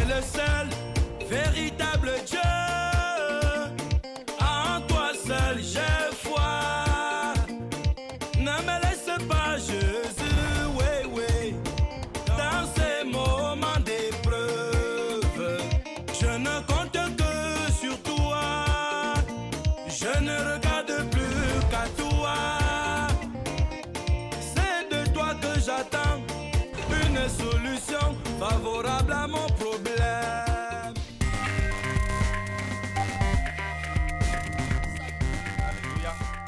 es le seul véritable Dieu. En toi seul j'ai foi. Ne me laisse pas, Jésus, oui, oui, dans ces moments d'épreuve. Je ne compte que sur toi. Je ne regarde plus qu'à toi. C'est de toi que j'attends une solution favorable à mon problème.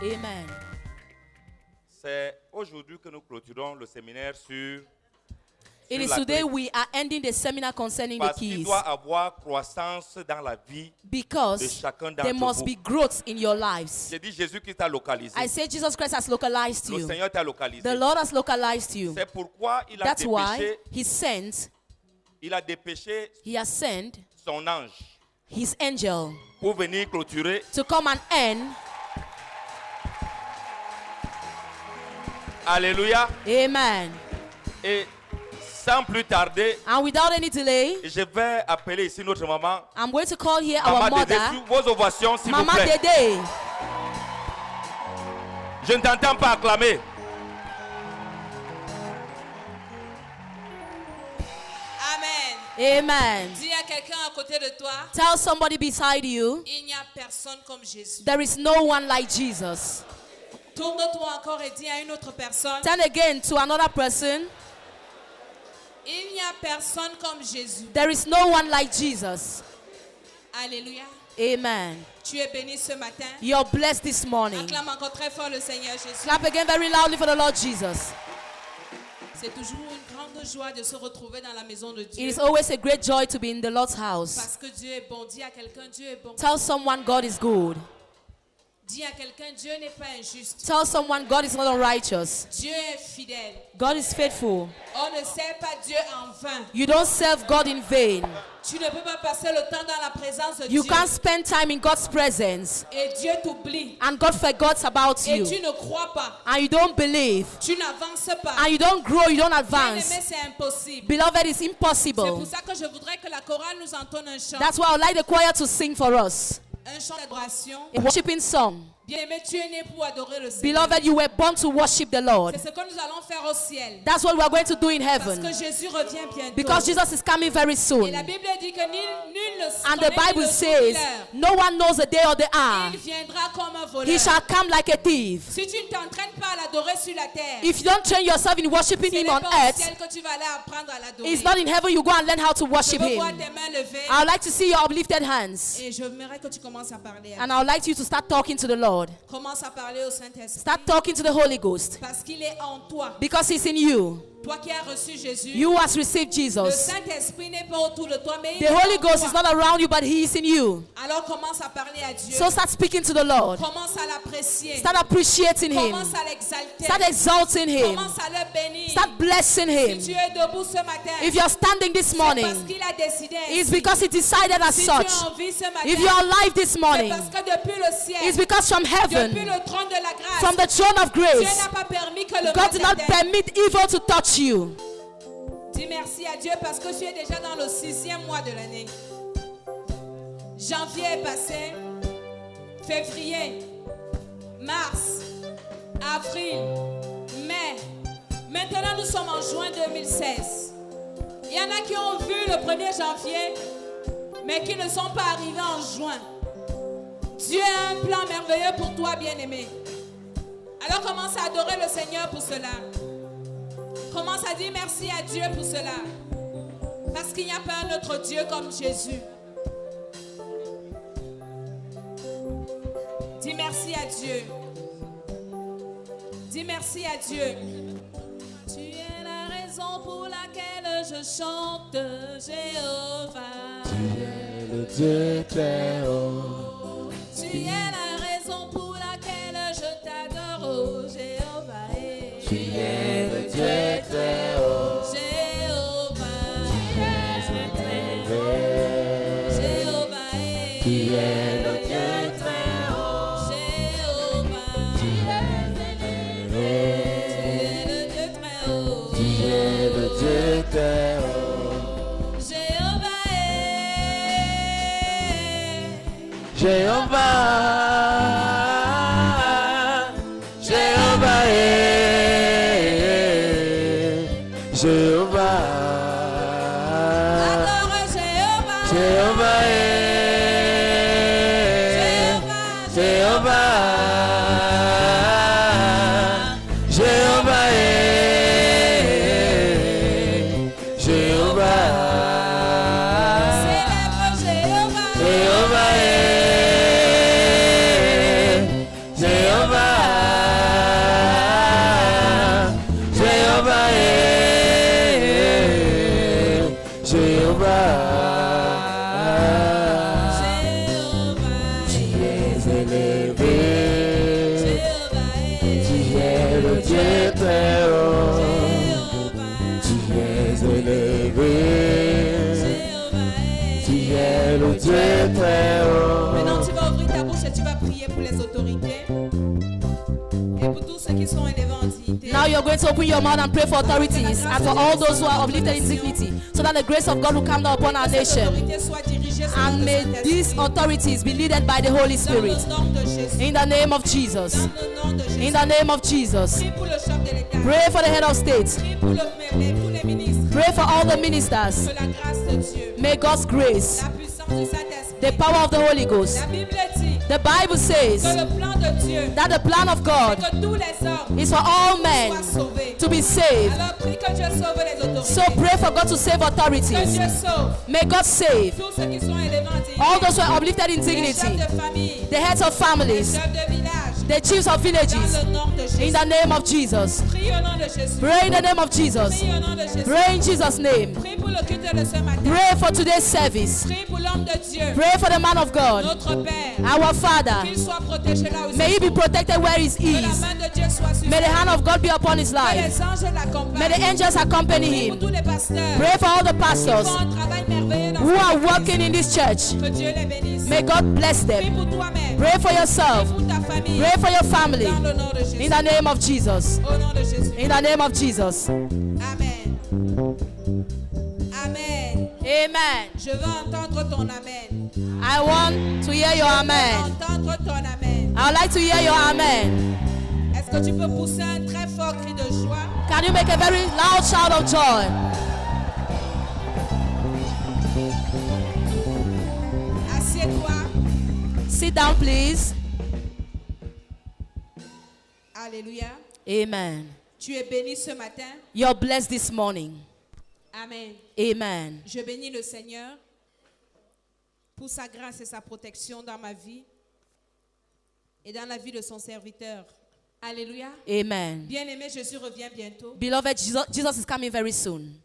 Amen. C'est aujourd'hui que nous clôturons le séminaire sur It is la today clé. we are ending the seminar concerning the Parce qu'il keys. doit avoir croissance dans la vie de Because chacun there d'entre must vous. be growth in your lives. J'ai dit Jésus-Christ t'a localisé. I say Jesus Christ has localized Le you. Seigneur t'a localisé. The Lord has localized you. C'est pourquoi il a That's why dépêché, He sent, He He has sent son ange His angel pour venir clôturer. to come and end. Alléluia. Amen. Et sans plus tarder, And without any delay, je vais appeler ici notre maman. I'm going to call here our Maman Dédé, mother, vos ovations s'il vous Mama plaît. Dede. Je ne t'entends pas acclamer. Amen. Amen. Dis à quelqu'un à côté de toi, Tell somebody beside you, il n'y a personne comme Jésus. there is no one like Jesus. Tourne-toi encore et dis à une autre personne, Turn again to another person. il n'y a personne comme Jésus. There is no one like Jesus. Alléluia. Amen. Tu es béni ce matin. You're blessed this morning. Acclame encore très fort le Seigneur Jésus. Clap again very loudly for the Lord Jesus. C'est toujours une grande joie de se retrouver dans la maison de It Dieu. is always a great joy to be in the Lord's house. Parce que Dieu est bon. Dis à quelqu'un, Dieu est bon. Tell someone God is good. Dis à quelqu'un, Dieu n'est pas injuste. Tell someone God is not unrighteous. Dieu est fidèle. God is faithful. On ne sert pas Dieu en vain. You don't serve God in vain. Tu ne peux pas passer le temps dans la présence de You Dieu. can't spend time in God's presence Et Dieu t'oublie. and God forgets about Et you. tu ne crois pas. And you don't believe. Tu n'avances pas. And you don't grow, you don't Bien-aimé, advance. c'est impossible. Beloved, it's C'est impossible. pour ça que je voudrais que la chorale nous entonne un chant. That's why I would like the choir to sing for us. Un chant d'adoration. A worshiping song. Bien-aimé, tu es né pour adorer le Seigneur. Beloved, you were born to worship the Lord. C'est ce que nous allons faire au ciel. That's what we are going to do in Parce heaven. que Jésus revient bientôt. Because Jesus is coming very Et soon. la Bible dit que nul ne And the connaît ni Bible le jour ni says, l'heure. no one knows the day or the hour. Il viendra comme un He voleur. shall come like a thief. Si tu ne t'entraînes pas à l'adorer sur la terre, If you don't train yourself in worshiping ce Him n'est on pas au earth, ciel que tu vas aller apprendre à l'adorer. it's not in heaven you go and learn how to Je worship veux voir Him. tes mains levées. I would like to see your uplifted hands. Et j'aimerais que tu commences à parler. And I would like you to start talking to the Lord. Commence à parler au Saint-Esprit. Start talking to the Holy Ghost. Parce qu'il est en toi. Because He's in you. Toi qui as reçu Jésus. You has received Le Jesus. Saint-Esprit n'est pas autour de toi, mais il The est Holy en Ghost toi. is not around you, but He is in you. Alors commence à parler à Dieu. So start speaking to the Lord. Commence à l'apprécier. Start appreciating Him. Commence à l'exalter. Start exalting Him. Commence à le bénir. Start blessing Him. Si tu es debout ce matin, If you're standing this c'est parce morning, qu'il a décidé it's ainsi. because He decided as Si tu es such. en vie ce matin, If you're alive this c'est morning, parce que depuis le ciel, it's because from depuis heaven, le trône de la grâce, from the throne of Dieu grace, n'a pas permis que le God mal did not t'atteigne. permit evil to touch you. Dis merci à Dieu parce que tu es déjà dans le 6e mois de l'année. Janvier est passé, février, mars, avril, mai. Maintenant, nous sommes en juin 2016. Il y en a qui ont vu le 1er janvier, mais qui ne sont pas arrivés en juin. Dieu a un plan merveilleux pour toi, bien-aimé. Alors commence à adorer le Seigneur pour cela. Commence à dire merci à Dieu pour cela. Parce qu'il n'y a pas un autre Dieu comme Jésus. Dis merci à Dieu. Dis merci à Dieu. Tu es la raison pour laquelle je chante Jéhovah. Tu es le Dieu très haut. Tu es la raison pour laquelle je t'adore, oh Jéhovah. Tu es le Dieu très haut. Jéhovah. Jéhovah. Jéhovah. Tu es le Dieu très haut. Jéhovah. Tu es le Dieu très haut. le Dieu très haut. Jéhovah. Jéhovah. Adore Jéhovah. Jéhovah est. Jéhovah. Jéhovah est. Jéhovah. Célèbre Jéhovah. Jéhovah est. Jéhovah. Jéhovah est. Jéhovah. Tu es élevé. Tu es le Dieu très haut. Tu es élevé. Tu es le Dieu très haut. Maintenant, tu vas ouvrir ta bouche et tu vas prier pour les autorités et pour tous ceux qui sont élevés en dignité. Now you're going to open your mouth and pray for authorities and for all those who are uplifted in dignity, so that the grace of God will come down upon our Que ces nation. autorités soient dirigées selon And le may Saint-Esprit. these authorities be led by the Holy Dans Spirit. le nom de Jésus. In the name of Jesus. Dans le nom de Jésus. In the name of Jesus. Prie pour le chef de l'État. Pray for the head of state. Prie pour tous les ministres. Pray for all the ministers. Que la grâce de Dieu, May God's grace, la puissance du Saint-Esprit. the power of the Holy Ghost. La Bible dit The Bible says que le plan de Dieu, that the plan of God que tous les hommes is for all soient men sauvés. to be saved. Alors prie que Dieu sauve les autorités. So pray for God to save Que authorities. Dieu sauve May God save tous ceux qui sont élevés en dignité. all those who are uplifted in Les chefs dignity, de famille, the heads of les families, chefs de village. the chiefs of Dans villages. le nom de Jésus. In the name of Jesus. Prie au nom de Jésus. Pray in the name of Jesus. Prie au nom de Jésus. Pray in Jesus' name. Prie pour le culte de ce matin. Pray for today's service. Prie pour l'homme de Dieu. Pray for the man of God, Notre Père. our Father. Qu'il soit protégé là où il May he se be trouve. protected where he Que la is. main de Dieu soit sur May the lui. hand of God be upon his Que life. les anges May the l'accompagnent. angels accompany Prie pour him. tous les pasteurs. Pray for all the Qui pastors font un travail merveilleux dans who cette are église. working in this church. Que Dieu les bénisse. May God bless Prie them. pour toi-même. Pray for yourself. Prie pour ta famille. Pray for your family. Dans le nom de Jésus. In the name of Jesus. Au nom de Jésus. In the name of Jesus. Amen. Amen. Amen. Je veux entendre ton amen. I want to hear your Je veux amen. entendre ton amen. I would like to hear your amen. Est-ce que tu peux pousser un très fort cri de joie? Can you make a very loud shout of joy? Assieds-toi. Sit down, please. Alléluia. Amen. Tu es béni ce matin. You're blessed this morning. Amen. Amen. Je bénis le Seigneur pour sa grâce et sa protection dans ma vie et dans la vie de son serviteur. Alléluia. Amen. Bien-aimé, Jésus revient bientôt. Beloved, Jesus is coming very soon.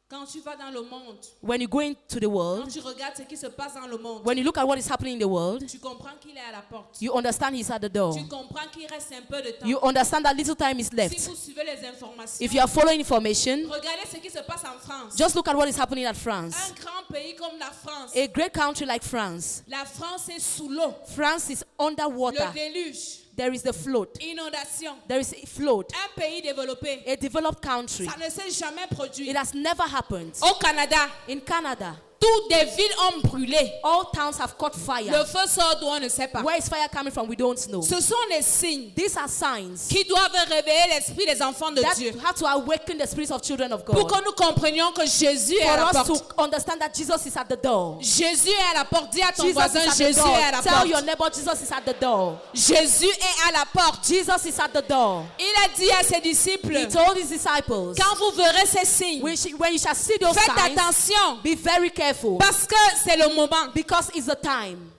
Quand tu vas dans le monde, When you go into the quand world, tu regardes ce qui se passe dans le monde, when you look at what is happening in the world, tu comprends qu'il est à la porte. you understand he's at the door. Tu comprends qu'il reste un peu de temps. You understand that little time is Si left. vous suivez les informations, If you are following information, regardez ce qui se passe en France. just look at what is happening at Un France. grand pays comme la France. A great country like France. La France est sous l'eau. France is underwater. Le déluge, There is the flood. inondation. There is a flood. Un pays développé. A developed country. Ça ne s'est jamais produit. It has never happened. Au Canada, In Canada, toutes des villes ont brûlé. all towns have caught fire. Le feu sort d'où on ne sait pas. Where is fire coming from? We don't know. Ce sont les signes These are signs qui doivent réveiller l'esprit des enfants de that Dieu. have to awaken the spirits of children of Pour God. que nous comprenions que Jésus est à For la us porte. to understand that Jesus is at the door. Jésus est à la porte. Dis à ton Jesus voisin, is at the Jésus door. est à la Tell your porte. neighbor Jesus is at the door. Jésus est à la porte. Jesus is at the door. Il a dit à ses disciples, He told his disciples, quand vous verrez ces signes, when you shall see those faites signs, attention be very careful, parce que c'est le moment. because it's the time.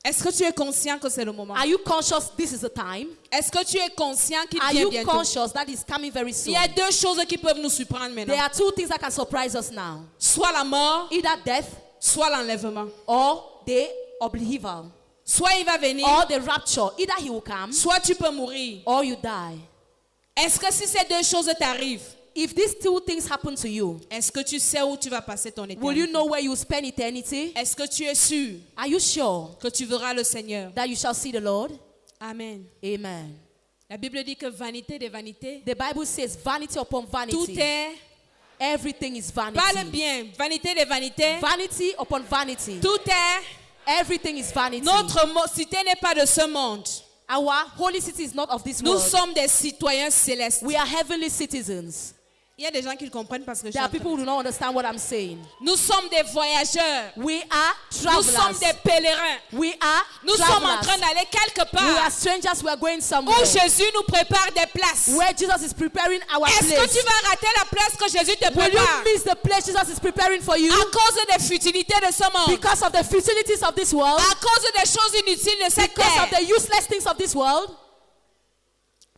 Est-ce que tu es conscient que c'est le moment? Are you conscious this is the time? Est-ce que tu es conscient qu'il Are vient you bientôt? conscious that is coming very Il soon? y a deux choses qui peuvent nous surprendre There maintenant. are two things that can surprise us now. Soit la mort, Either death soit l'enlèvement. or the upheaval Soit il va venir, or the rapture. Either he will come soit tu peux mourir. or you die. Est-ce que si ces deux choses t'arrivent, If these two things happen to you, est-ce que tu sais où tu vas passer ton will éternité? you know where you will spend eternity? Est-ce que tu es sûr Are you sure que tu verras le Seigneur? that you shall see the Lord? Amen. Amen. La Bible dit que vanité des vanités, The Bible says vanity upon tout vanity. est, Everything is parle vanity. bien, vanité des vanités, Vanity upon vanity. tout est, Everything is vanity. notre cité n'est pas de ce monde. Our holy city is not of this Nous world. sommes des citoyens célestes. We are heavenly citizens. Il y a des gens qui ne comprennent pas ce que je There are dis. people who do not understand what I'm saying. Nous sommes des voyageurs. We are Nous sommes travelers. des pèlerins. We are Nous sommes en travelers. train d'aller quelque We are part strangers. We are going somewhere. où Jésus nous prépare des places. Where Jesus is preparing our Est-ce que place. tu vas rater la place que Jésus te Will prépare you miss the place Jesus is preparing for you? à cause des futilités de ce monde, Because of the futilities of this world? à cause des choses inutiles de cette Because of terre? the useless things of this world?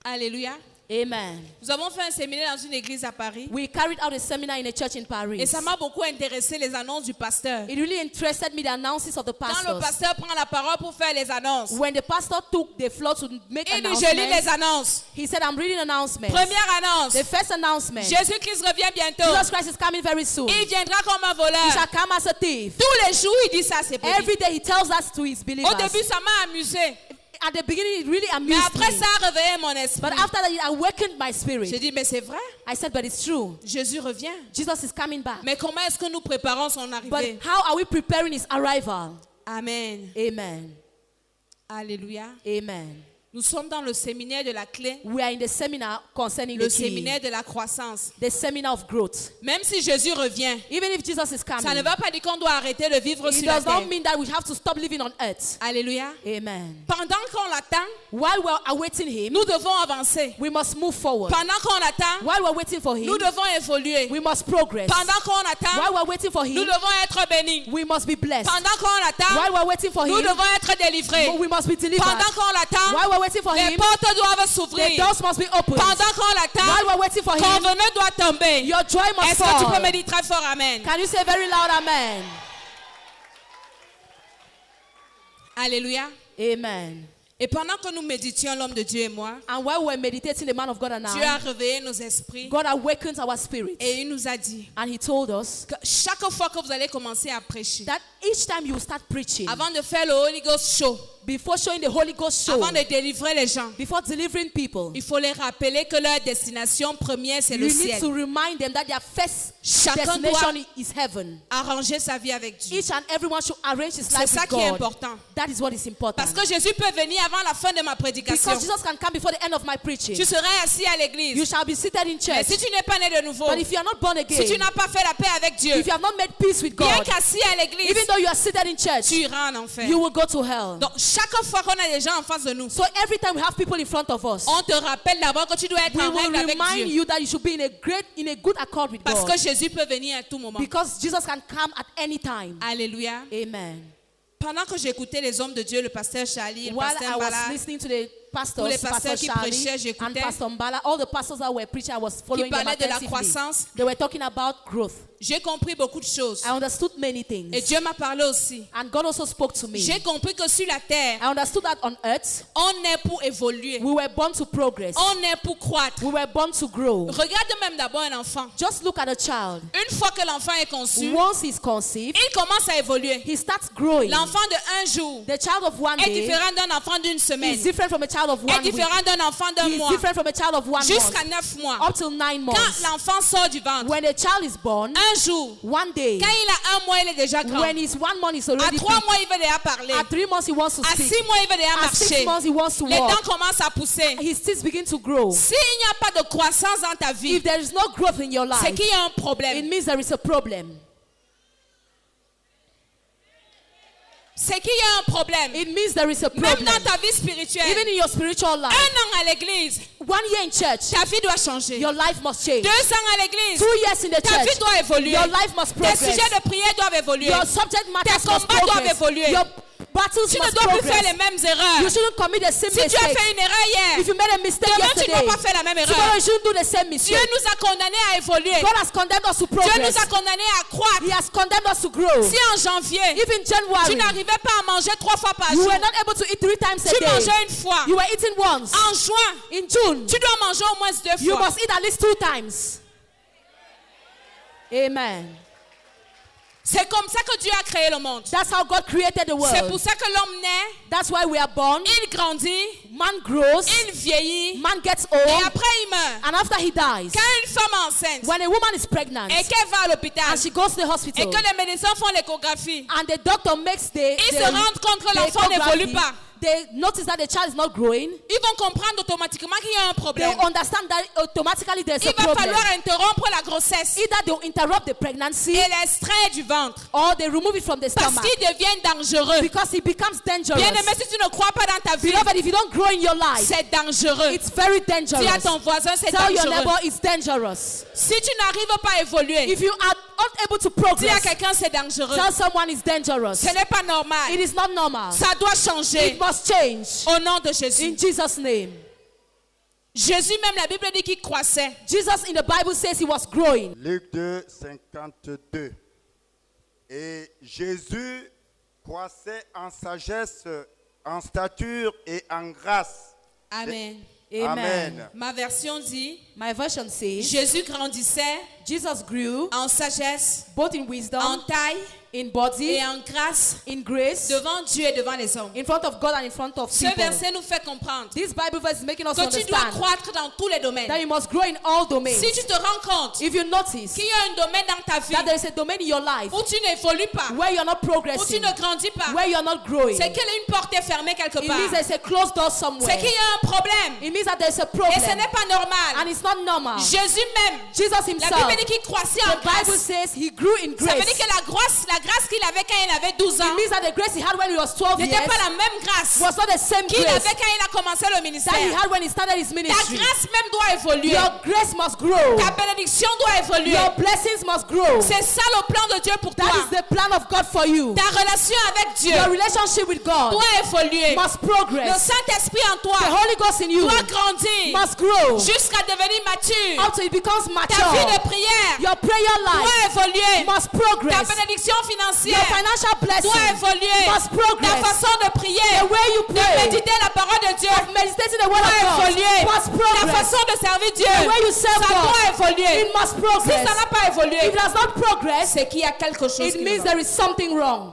Alléluia. Amen. Nous avons fait un séminaire dans une église à Paris We carried out a seminar in a church in Paris. et ça m'a beaucoup intéressé les annonces du pasteur. It really interested me, the announcements of the Quand le pastors. pasteur prend la parole pour faire les annonces, When the pastor took the floor to make il dit je lis les announcements, annonces. he said, I'm reading announcements. Première annonce, The first announcement, Jésus-Christ revient bientôt. Jesus Christ is coming very soon. Il viendra comme un He voleur. shall come as a thief. Tous les jours, il dit ça, c'est petit. Every day he tells us to his Au believers. début, ça m'a amusé. At the beginning, it really Mais amused après, me. ça a réveillé mon esprit. But after that, it awakened my J'ai spirit. dit, mais c'est vrai, I said, but it's true. Jésus revient. Jesus is coming back. Mais comment est-ce que nous préparons son But arrivée? how are we preparing his arrival? Amen. Amen. Alléluia. Amen. Nous sommes dans le séminaire de la clé, We are in the seminar concerning le the key, séminaire de la croissance. the seminar of growth. Même si Jésus revient, Even if Jesus is coming, ça ne veut pas dire qu'on doit arrêter de vivre it sur la does not terre. mean that we have to stop living on earth. Alléluia. Amen. Pendant qu'on l'attend, While we're awaiting him, nous devons avancer. we must move forward. Pendant qu'on l'attend, While we're waiting for him, nous devons évoluer. we must progress. Pendant qu'on attend, While we're waiting for nous him, devons être bénis. we must be blessed. Pendant qu'on l'attend, While we're waiting for nous him, devons être délivrés. we must be delivered. Pendant qu'on l'attend, While we're waiting for les him, portes doivent the s'ouvrir. doors must be opened. Pendant qu'on While l'attend, we're waiting for ton him, bonheur doit tomber. your joy must Est-ce que tu peux fall. me dire très fort Amen? Can you say very loud amen? Alléluia. Amen. Et pendant que nous méditions, l'homme de Dieu et moi, And while we're meditating, the man of God and Dieu a I, réveillé nos esprits God awakens our spirit. et il nous a dit And he told us que chaque fois que vous allez commencer à prêcher, that each time you start preaching, avant de faire le Holy Ghost show, before showing the Holy Ghost show, avant de délivrer les gens, before delivering people, il faut les rappeler que leur destination première, c'est le you need ciel. to remind them that their first Chacun doit destination is heaven. arranger sa vie avec Dieu. Each and everyone should arrange his C'est life ça with qui est God. important. That is what is important. Parce que Jésus peut venir avant la fin de ma prédication. Because Jesus can come before the end of my preaching. Tu serais assis à You l'église. shall be seated in Mais church. si tu n'es pas né de nouveau, But if you are not born si tu again, n'as pas fait la paix avec Dieu, if you have not made peace with bien God, qu'assis à l'église, even though you are seated in church, tu iras en enfer. you will go to hell. Donc, chaque fois qu'on a des gens en face de nous, So every time we have people in front of us, on te rappelle d'abord que tu dois être we en will règle avec remind Dieu. you that you should be in a good accord with Parce God. que Jésus peut venir à tout moment. Because Jesus can come at any time. Alléluia. Amen. Pendant que j'écoutais les hommes de Dieu, le pasteur Charlie, le While pasteur I was Mbala, listening to the pastors, Tous les pasteurs Pastor qui Charlie prêchaient, and j'écoutais. Pastor Mbala, all the pastors that were preaching, I was qui following them parlaient de la attentively. croissance, They were talking about growth. j'ai compris beaucoup de choses. I understood many Et things. Dieu m'a parlé aussi. And God also spoke to me. J'ai compris que sur la terre, I understood that on earth, on est pour évoluer. we were born to progress. On est pour croître. We were born to grow. Regarde même d'abord un enfant. Just look at a child. Une fois que l'enfant est conçu, Once he's conceived, il commence à évoluer. he starts growing. L'enfant de un jour The child of one est day différent d'un enfant d'une semaine. is different from a child of Est one week. différent d'un enfant d'un He is mois. different from a child of 1 Jusqu'à month. 9 mois. Up till 9 Quand months. l'enfant sort du ventre, When a child is born, un jour, one day, quand il a 1 mois, il est déjà grand. when he's 1 month, he's À already 3 big. mois, il veut déjà parler. At 3 months, he wants to À speak. 6 mois, il veut déjà At 6 marcher. months, he wants to Les dents walk. commencent à pousser. His teeth begin to grow. S'il n'y a pas de croissance dans ta vie, If there is no growth in your c'est life, qu'il y a un it problème. means there is a problem. C'est qu'il y a un problème. It means there is a Même problem. dans ta vie spirituelle, Even in your spiritual life, 1 an à l'église, 1 year in church, ta vie doit changer. your life must change. 2 ans à l'église, 2 years in the ta vie church, doit évoluer. your life must Tes progress. sujets de prière doivent évoluer. Your subject matters Tes must combats doivent progress. évoluer. Your battles Tu ne must dois plus faire progress. les mêmes erreurs. You shouldn't commit the same Si tu as mistake. fait une erreur hier, If you made a mistake demain tu ne yesterday, dois pas faire la même tomorrow erreur. you shouldn't do the same Dieu mistake. nous a condamnés à évoluer. God has condemned us to Dieu progress. nous a condamnés à croître. He has condemned us to grow. Si en janvier, If in tu January, n'arrivais pas à manger 3 fois par you jour, were not able to eat 3 times a tu day, mangeais une fois. you were eating once. En juin, In June, tu dois manger au moins 2 you fois. must eat at least 2 times. Amen. C'est comme ça que Dieu a créé le monde. That's how God created the C'est pour world. ça que l'homme naît, That's why we are born. il grandit, Man grows. il vieillit, Man gets et old. après il meurt. And after he dies, Quand une femme enceinte when a woman is pregnant et qu'elle va à l'hôpital and she goes to the et hospital que les médecins font l'échographie, and the doctor makes ils se rendent compte que l'enfant n'évolue pas. they notice that the child is not growing, ils vont comprendre automatiquement qu'il y a un they problème. will understand that automatically there's a Il va problem. falloir interrompre la grossesse Either they will interrupt the pregnancy et l'extraire du ventre. or they remove it from the Parce stomach qu'il devient dangereux. because it becomes dangerous. Bien-aimé, si tu ne crois pas dans ta vie, Beloved, if you don't grow in your life, c'est dangereux. it's very Dis à dangerous. ton voisin, c'est Tell your dangereux. neighbor it's dangerous. Si tu n'arrives pas à évoluer, If you are unable to dis à progress, quelqu'un c'est dangereux. tell someone it's dangerous. Ce n'est pas normal. It is not normal. Ça doit changer. It must change. Au nom de Jésus. In Jesus' name. Jésus même, la Bible dit qu'il croissait. Jesus in the Bible says he was growing. Luc 2, 52. Et Jésus croissait en sagesse, en stature et en grâce. Amen. Amen. Ma version dit, My version says Jésus grandissait Jesus grew en sagesse, both in en wisdom, taille in body, et en grâce in grace, devant Dieu et devant les hommes. in front of God and in front of Ce people. verset nous fait comprendre This Bible verse is making us que tu dois understand croître dans tous les domaines. that you must grow in all domains. Si tu te rends compte If you notice qu'il y a un domaine dans ta vie that there is a domain in your life où tu n'évolues pas, where you are not où tu progressing, ne grandis pas, where you are not growing, c'est qu'il y a une porte est fermée quelque it part. means there is a closed door C'est somewhere. qu'il y a un problème. It means that there is a Et problem ce n'est pas normal. and it's not normal. Jésus même, Jesus la himself, Bible dit qu'il croissait en the Bible grâce. says he grew in Ça veut grace. dire que la grâce qu'il avait quand il avait 12 ans It means that the grace he had when he was 12 n'était years pas la même grâce was not the same qu'il grace avait quand il a commencé le that he ministère. had when he started his Ta ministry. grâce même doit évoluer. Your grace must grow. Ta bénédiction doit évoluer. Your blessings must grow. C'est ça le plan de Dieu pour toi. That is the plan of God for you. Ta relation avec Dieu Your relationship with God doit évoluer. must Le progress. Saint-Esprit en toi The Holy Ghost in you doit grandir must grow jusqu'à devenir mature. until it becomes Ta vie de mature. prière Your prayer doit life évoluer. must Ta progress. bénédiction Your financière financial doit blessing évoluer. must Ta progress. façon de prier, The way you de pray, méditer la parole de Dieu of meditating the word doit of God évoluer. must Ta progress. façon de servir Dieu, The way you serve ça God, doit évoluer. it must Si progress. ça n'a pas évolué, If it does not progress, c'est qu'il y a quelque chose it qui ne means va pas. there is something wrong.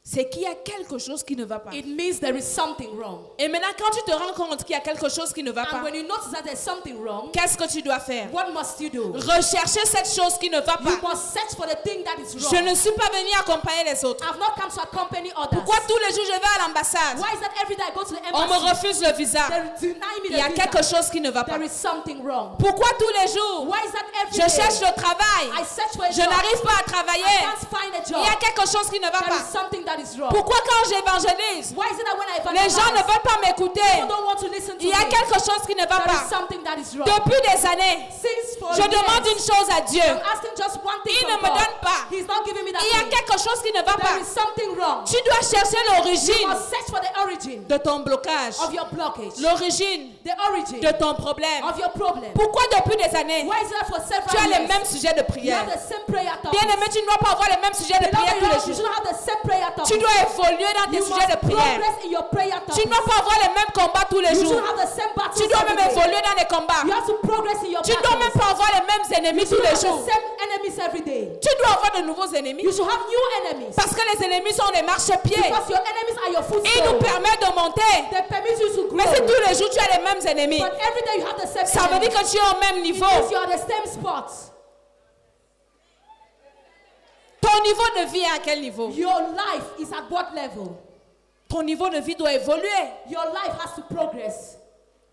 C'est qu'il y a quelque chose qui ne va pas. It means there is something wrong. Et maintenant, quand tu te rends compte qu'il y a quelque chose qui ne va And pas, when you notice that there's something wrong, qu'est-ce que tu dois faire? what must you do? Rechercher cette chose qui ne va You pas. must search for the thing that is Je wrong. ne suis pas venu accompagner les autres. I've not come to accompany others. Pourquoi tous les jours je vais à l'ambassade? Why is that every day I go to the On me embassy, refuse le visa. they deny me Il y a the quelque visa? chose qui ne va pas. There is something wrong. Pourquoi tous les jours Why is that every je day cherche le travail? I search for a Je job, n'arrive pas à I travailler. can't find a Il y a job? quelque chose qui ne va There is pas. something that is wrong. Pourquoi quand j'évangélise, Why is it that when I les gens ne evangelize, veulent pas m'écouter? people don't want to listen to Il y a me? quelque chose qui ne va There is pas. something that is wrong. Depuis des années, Since for je demande years, une chose à Dieu. I'm asking just one thing Il ne from me God. donne pas. He's not giving me that Il y a thing. quelque chose qui ne va There pas. is something wrong. Tu dois chercher You l'origine must search for the origin de ton blocage, of your blockage. l'origine The origin de ton problème. of your problem. Pourquoi depuis des années, Why is it that for tu several as les years mêmes sujets de you prière? have the same prayer topics? Bien aimé, tu ne dois pas avoir les mêmes sujets de prière tous les You jours. should have the same prayer topics. Tu dois évoluer dans tes You sujets de must prière. progress in your prayer Tu topics. ne dois pas avoir les mêmes combats tous les You jours. should have the same battles Tu dois every même day. évoluer dans les combats. You have to progress in your Tu ne dois même battles. pas avoir les mêmes ennemis tous You les have jours. the same enemies every day. Tu dois avoir de nouveaux ennemis. You should have new enemies. Parce que les ennemis sont les marchepieds. Because your enemies are your Ils nous footstool. permettent de monter. They permit you to grow. Mais si tous les jours tu as les mêmes ennemis, But every day you have the same ça veut dire enemies. que tu es au même It niveau. means you are the same spot. Ton niveau de vie est à quel niveau? Your life is at what level? Ton niveau de vie doit évoluer. Your life has to progress.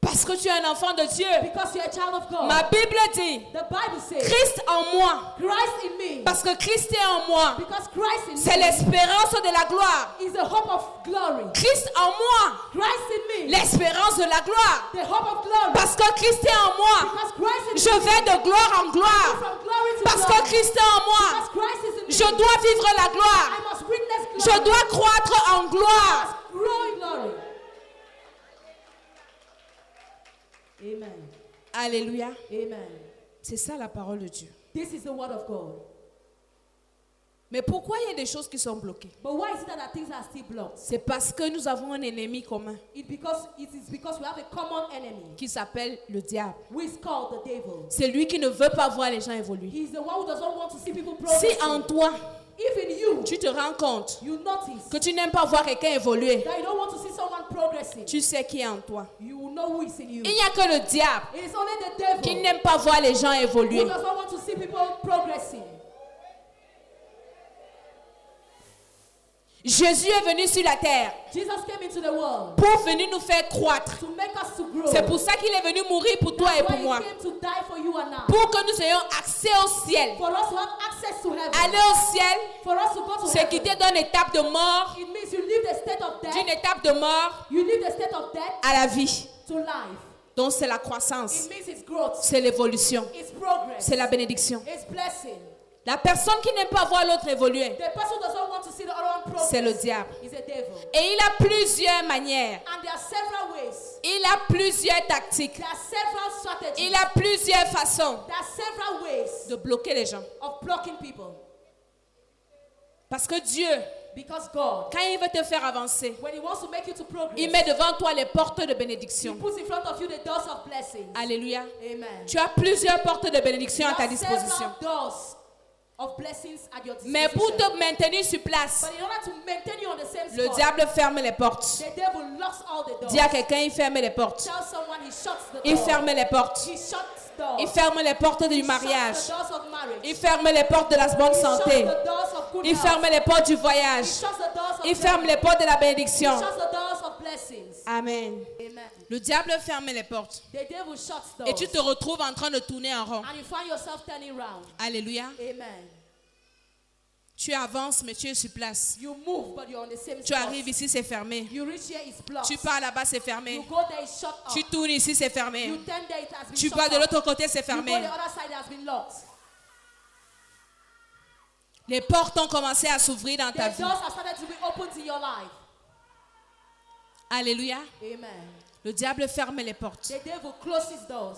Parce que tu es un enfant de Dieu. Because you're a child of God. Ma Bible dit, The Bible says, Christ en moi. Christ in me. Parce que Christ est en moi. Because Christ in C'est me l'espérance de la gloire. is the hope of glory. Christ en moi. Christ in me, L'espérance de la gloire. the hope of glory. Parce que Christ est en moi. Because Christ is Je in me, vais de gloire en gloire. from glory to Parce que glory. Christ est en moi. Because Christ is in me, Je dois vivre la gloire. I must witness glory. Je dois croître en I gloire. must grow in glory. Amen. Alléluia. Amen. C'est ça la parole de Dieu. This is the word of God. Mais pourquoi il y a des choses qui sont bloquées? But why is it that things are still blocked? C'est parce que nous avons un ennemi commun It is because we have a common enemy qui s'appelle le diable. who is called the devil. C'est lui qui ne veut pas voir les gens évoluer. He is the one who does not want to see people Si progress. en toi, If in you, tu te rends compte you notice que tu n'aimes pas voir quelqu'un évoluer, that you don't want to see someone progressing, tu sais qui est en toi. you will know who is in you. Il n'y a que le diable It is only the devil qui n'aime pas voir les gens who évoluer. does not want to see people progressing. Jésus est venu sur la terre Jesus came into the world pour venir nous faire croître. to make us to grow. C'est pour ça qu'il est venu mourir pour toi et That's pour why moi. he came to die for you and I. Pour que nous ayons accès au ciel. For us to have access to heaven. Aller au ciel, For us to go to c'est heaven. quitter d'une étape de mort, It means you leave the state of d'une death. étape de mort You leave the state of death à la vie. to life. Donc c'est la croissance, It means it's growth. c'est l'évolution, It's progress. c'est la bénédiction. It's blessing. La personne qui n'aime pas voir l'autre évoluer, The person who doesn't want to see the other one progress c'est le diable. is a devil. Et il a plusieurs manières, And there are several ways. il a plusieurs tactiques, There are several strategies. il a plusieurs façons There are several ways de bloquer les gens. of blocking people. Parce que Dieu, Because God, quand il veut te faire avancer, when He wants to make you to progress, il met devant toi les portes de He bénédiction. puts in front of you the doors of blessings. Alléluia. Amen. Tu as plusieurs portes de bénédiction à ta There are disposition. several doors of blessings at your disposition. Mais pour te maintenir sur place, But in order to maintain you on the same le spot, diable ferme les portes. the devil locks all the doors. Dis à quelqu'un, il ferme les portes. Tell someone he shuts the Il door. ferme les portes. He shuts doors. Il ferme les portes du He mariage. shuts the doors of marriage. Il ferme les portes de la bonne He santé. shuts the doors of good Il health. ferme les portes du He voyage. shuts the doors of Il ferme les portes de la He bénédiction. shuts the doors of blessings. Amen. Amen. Le diable ferme les portes. The devil shuts doors. Et tu te retrouves en train de tourner en rond. And you find yourself turning round. Alléluia. Amen. Tu avances, mais tu es sur place. You move, but you're on the same Tu spot. arrives ici, c'est fermé. You reach here, it's blocked. Tu pars là-bas, c'est You fermé. go there, it's shut up. Tu tournes ici, c'est You fermé. turn there, it has been Tu shut vas de up. l'autre côté, c'est You go fermé. the other side, it has been locked. Les portes ont commencé à s'ouvrir dans The ta vie. doors have started to be opened in your life. Alléluia. Amen. Le diable ferme les portes. The devil closes doors.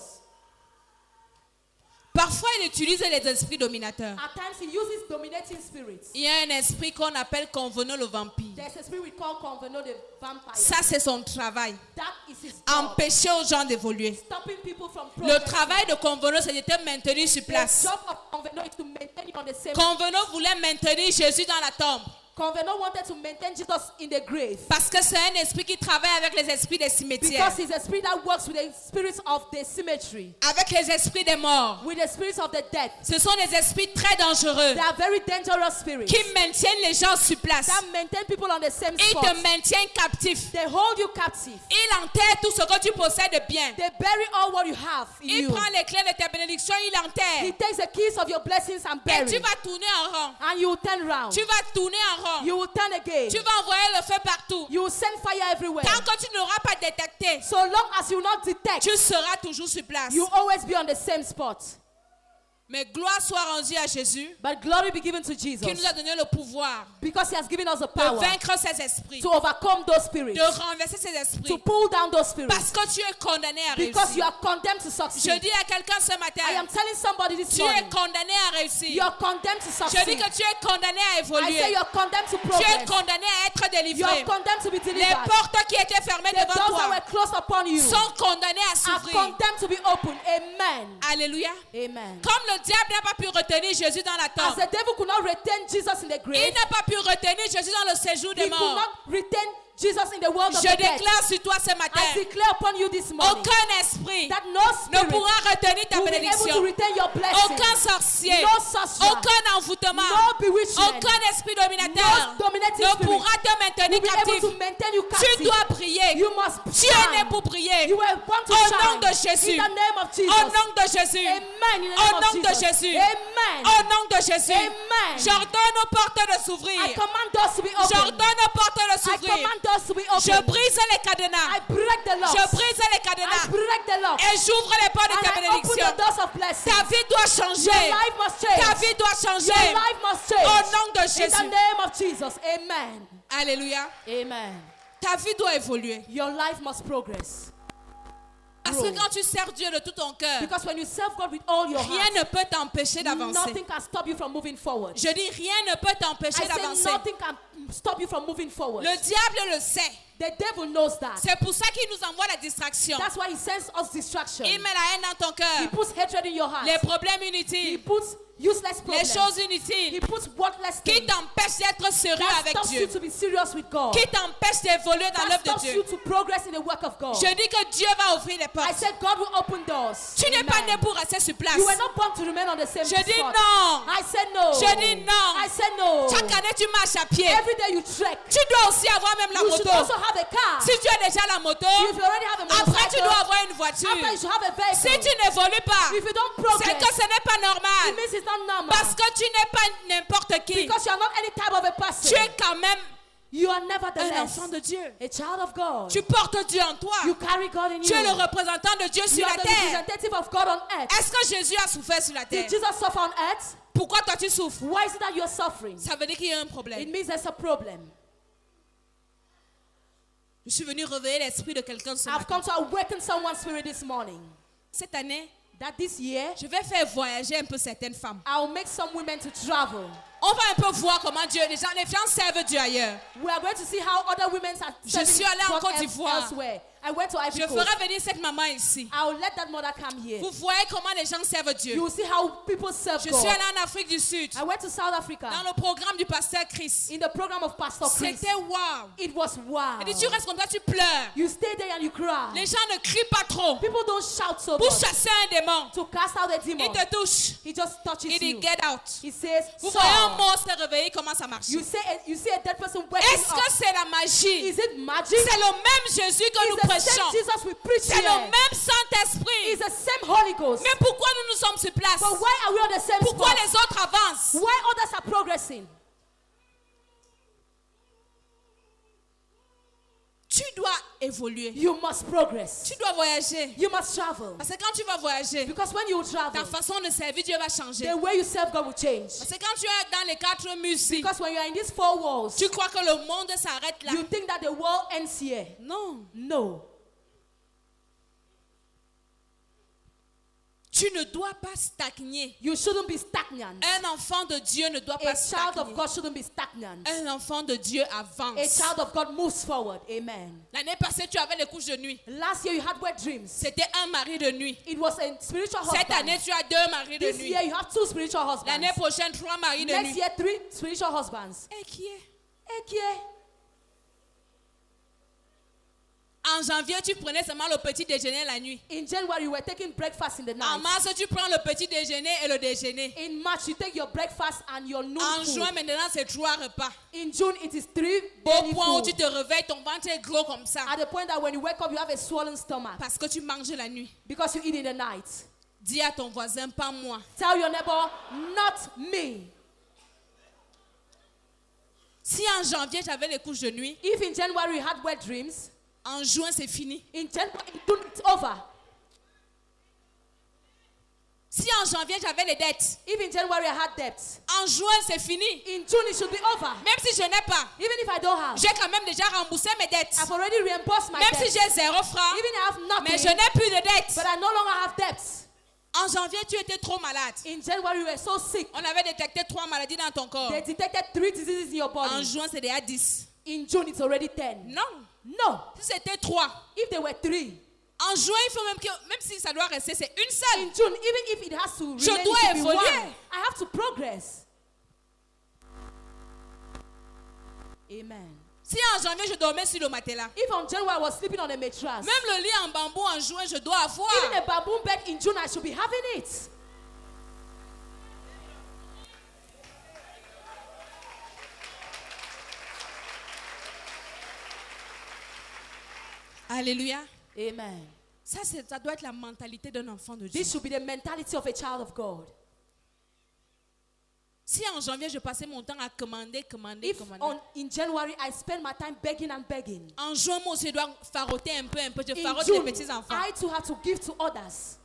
Parfois, il utilise les esprits dominateurs. At times, he uses dominating spirits. Il y a un esprit qu'on appelle Convenant le vampire. There's a spirit we call Convenant the vampire. Ça, c'est son travail. That is his job. Empêcher aux gens d'évoluer. Stopping people from Le progressing. travail de Convenant, c'est de te maintenir sur The place. job of Convenant is to maintain you on the same. Convenant voulait maintenir Jésus dans la tombe. Convenant wanted to maintain Jesus in the grave. Parce que c'est un esprit qui travaille avec les esprits des cimetières. Because he's a spirit that works with the spirits of the cemetery. Avec les esprits des morts. With the spirits of the dead. Ce sont des esprits très dangereux. They are very dangerous spirits. Qui maintiennent les gens sur place. That maintain people on the same Ils spot. te maintiennent captif. They hold you captive. Il enterre tout ce que tu possèdes de bien. They bury all what you have in Il you. prend les clés de tes bénédictions, il He enterre. takes the keys of your blessings and Et tu bury. vas tourner en rond. And you will turn round. Tu vas tourner en rond. You will turn again. Tu vas envoyer le feu partout. You will send fire everywhere. Tant que tu n'auras pas détecté, So long as you will not detect, tu seras toujours sur place. you will always be on the same spot. Mais gloire soit rendue à Jésus But glory be given to Jesus. qui nous a donné le pouvoir Because he has given us the de power vaincre ces esprits, to overcome those spirits. de renverser ces To esprits. pull down those spirits. Parce que tu es condamné à Because you réussir. are condemned to Je succeed. dis à quelqu'un ce I matin, am telling somebody this tu es morning. condamné à réussir. You are condemned to Je dis succeed. que tu es condamné à I say évoluer. you are condemned to Tu es progress. condamné à être You are délivré. condemned to be Les delivered. portes qui étaient fermées The devant doors that toi were closed upon you sont condamnées à are s'ouvrir. condemned to be open. Amen. Alléluia. Amen. Comme le diable n'a pas pu retenir Jésus dans la As tombe, the devil could not retain Jesus in the il grave, n'a pas pu retenir Jésus dans le séjour des he could morts. not retain Jesus in the world of Je the dead. déclare sur toi ce matin, I declare upon you this morning aucun esprit that no ne spirit pourra retenir ta will be able to bénédiction. retain your blessing. Aucun sorcier, No sorcerer, aucun envoûtement, no bewitchment, aucun esprit dominateur no dominating ne spirit pourra te will maintenir be able captif. to maintain you Tu captive. dois prier. You must Tu es né shine. pour prier. You were born to Au shine. nom de Jésus. In the name of Jesus. Au nom de Jésus. Amen. In the Au name nom of de Jesus. Jésus. Amen. Au nom de Jésus. Amen. J'ordonne aux portes de I s'ouvrir. command doors to be open. J'ordonne aux portes de I s'ouvrir. command doors to be open. Je brise les cadenas. I break the locks. Je brise les I cadenas. break the locks. Et j'ouvre les portes de And ta I open bénédiction. the doors of blessing. Ta vie doit Your changer. life must change. Ta vie doit changer. Your life must change. Au nom de In the Jésus. name of Jesus. Amen. Alléluia. Amen. Ta vie doit évoluer. Your life must progress. Parce que quand tu sers Dieu de tout ton cœur, Because when you serve God with all your rien heart, ne peut t'empêcher d'avancer. nothing can stop you from moving forward. Je dis rien ne peut I t'empêcher say d'avancer. nothing can stop you from moving forward. Le diable le sait. The devil knows that. C'est pour ça qu'il nous envoie la distraction. That's why he sends us distraction. Il met la haine dans ton He cœur. puts hatred in your heart. Les problèmes He inutiles. puts useless les problems. choses He inutiles puts worthless qui things t'empêchent d'être sérieux that avec stops Dieu, you to be serious with God. qui t'empêchent d'évoluer dans That l'œuvre de stops you Dieu. to progress in the work of God. Je dis que Dieu va ouvrir les I portes. said God will open doors. Tu n'es pas Amen. né pour rester sur place. You were not born to remain on the same Je dis spot. non. I said no. Je dis non. I said no. Chaque année, tu marches à pied. Every day you trek. Tu dois aussi avoir même la You should moto. also have a car. Si tu as déjà la moto, If you already have a après motorcycle, tu dois avoir une voiture. after you should have a vehicle. Si tu n'évolues pas, If you don't c'est progress, que ce n'est pas it normal. means it's not normal. Parce que tu n'es pas n'importe qui. Because you are not any type of a person. Tu es quand même You are un nevertheless enfant de Dieu. a child of God. Tu portes Dieu en toi. You carry God in Tu es le you. représentant de Dieu You sur are la the terre. representative of God on earth. Est-ce que Jésus a souffert sur la terre? Did Jesus suffer on earth? Pourquoi toi tu souffres? Why is it that you are suffering? Ça veut dire qu'il y a un It problème. means there's a problem. Je suis venu réveiller l'esprit de quelqu'un ce I've matin. come to awaken someone's spirit this morning. Cette année, That this year, je vais faire voyager un peu certaines femmes. I'll make some women to travel. On va un peu voir comment Dieu, les gens servent Dieu ailleurs. We are going to see how other women are Je serving suis allée en God Côte d'Ivoire. elsewhere. I went to Je Ivory Coast. ferai venir cette maman ici. I'll let that mother come here. Vous voyez comment les gens servent Dieu. You will see how people serve Je God. suis allée en Afrique du Sud. I went to South Africa Dans le programme du pasteur Chris. in the program of Pastor Chris. C'était wow. It was wow. Et tu restes comme ça, tu pleures. You stay there and you cry. Les gens ne crient pas trop. People don't shout so Pour much chasser un démon, to cast out the demon. il te touche. He just touches Il dit you. get out. He says, Vous voyez un "Saul." monstre réveillé, comment ça marche? You see a dead person waking Est-ce que up. c'est la magie? Is it magic? C'est le même Jésus que nous It's the same prêchons. Jesus we preach C'est le here. même Saint-Esprit. It's the same Holy Ghost. Mais pourquoi nous sommes sur place? But why are we on the same Pourquoi spot? les autres avancent? Why others are progressing? Tu dois évoluer. You must progress. Tu dois voyager. You must travel. Parce que quand tu vas voyager, Because when you ta travel, façon de servir Dieu va changer. the way you serve God will change. Parce que quand tu es dans les quatre murs ici, Because when you are in these four walls, tu crois que le monde s'arrête là. you think that the world ends here. Non. No. Tu ne dois pas stagner. You shouldn't be stagnant. Un enfant de Dieu ne doit pas A child of stagner. God shouldn't be stagnant. Un enfant de Dieu A avance. child of God moves forward. Amen. L'année passée, tu avais les couches de nuit. Last year you had wet dreams. C'était un mari de nuit. It was a spiritual Cette année, husband. tu as deux maris de This nuit. year you have two spiritual husbands. L'année prochaine, trois maris de Next nuit. year, three spiritual husbands. Et qui est? Ekie. En janvier, tu prenais seulement le petit déjeuner la nuit. In January, you were taking breakfast in the En night. mars, tu prends le petit déjeuner et le déjeuner. In March, you take your breakfast and your noon En food. juin, maintenant, c'est trois repas. In June, it is three Au daily point où food. tu te réveilles, ton ventre est gros comme ça. At the point that when you wake up, you have a swollen stomach Parce que tu manges la nuit. because you eat in the night. Dis à ton voisin, pas moi. Tell your neighbor, not me. Si en janvier, j'avais les couches de nuit, If in January you had wet dreams, en juin, c'est fini. in January it's over. Si en janvier, j'avais les dettes, If in January I had debts, en juin, c'est fini. in June it should be over. Même si je n'ai pas, Even if I don't have, j'ai quand même déjà remboursé mes dettes. I've already reimbursed my Même si debts. j'ai 0 francs, Even if I have nothing, mais je n'ai plus de dettes. but I no longer have debts. En janvier, tu étais trop malade. In January you were so sick. On avait détecté 3 maladies dans ton corps. They detected 3 diseases in your En body. juin, c'est déjà 10. In June it's already 10. Non. No. Si c'était 3. If there were 3. En juin, il faut même que, même si ça doit rester, c'est une seule. In June, even if it has to Je remain, dois it should be évoluer. one. I have to progress. Amen. Si en janvier, je dormais sur le matelas, If on January I was sleeping on a mattress, même le lit en bambou en juin, je dois avoir. even a bamboo bed in June, I should be having it. Alléluia. Amen. Ça doit être la mentalité d'un enfant de Dieu. This should be the mentality of a child of God. Si en janvier, je passais mon temps à commander, If in January I spend my time begging and begging, En juin, moi aussi, je dois faroter un peu. Je in farote les June petits enfants. I too have to give to others.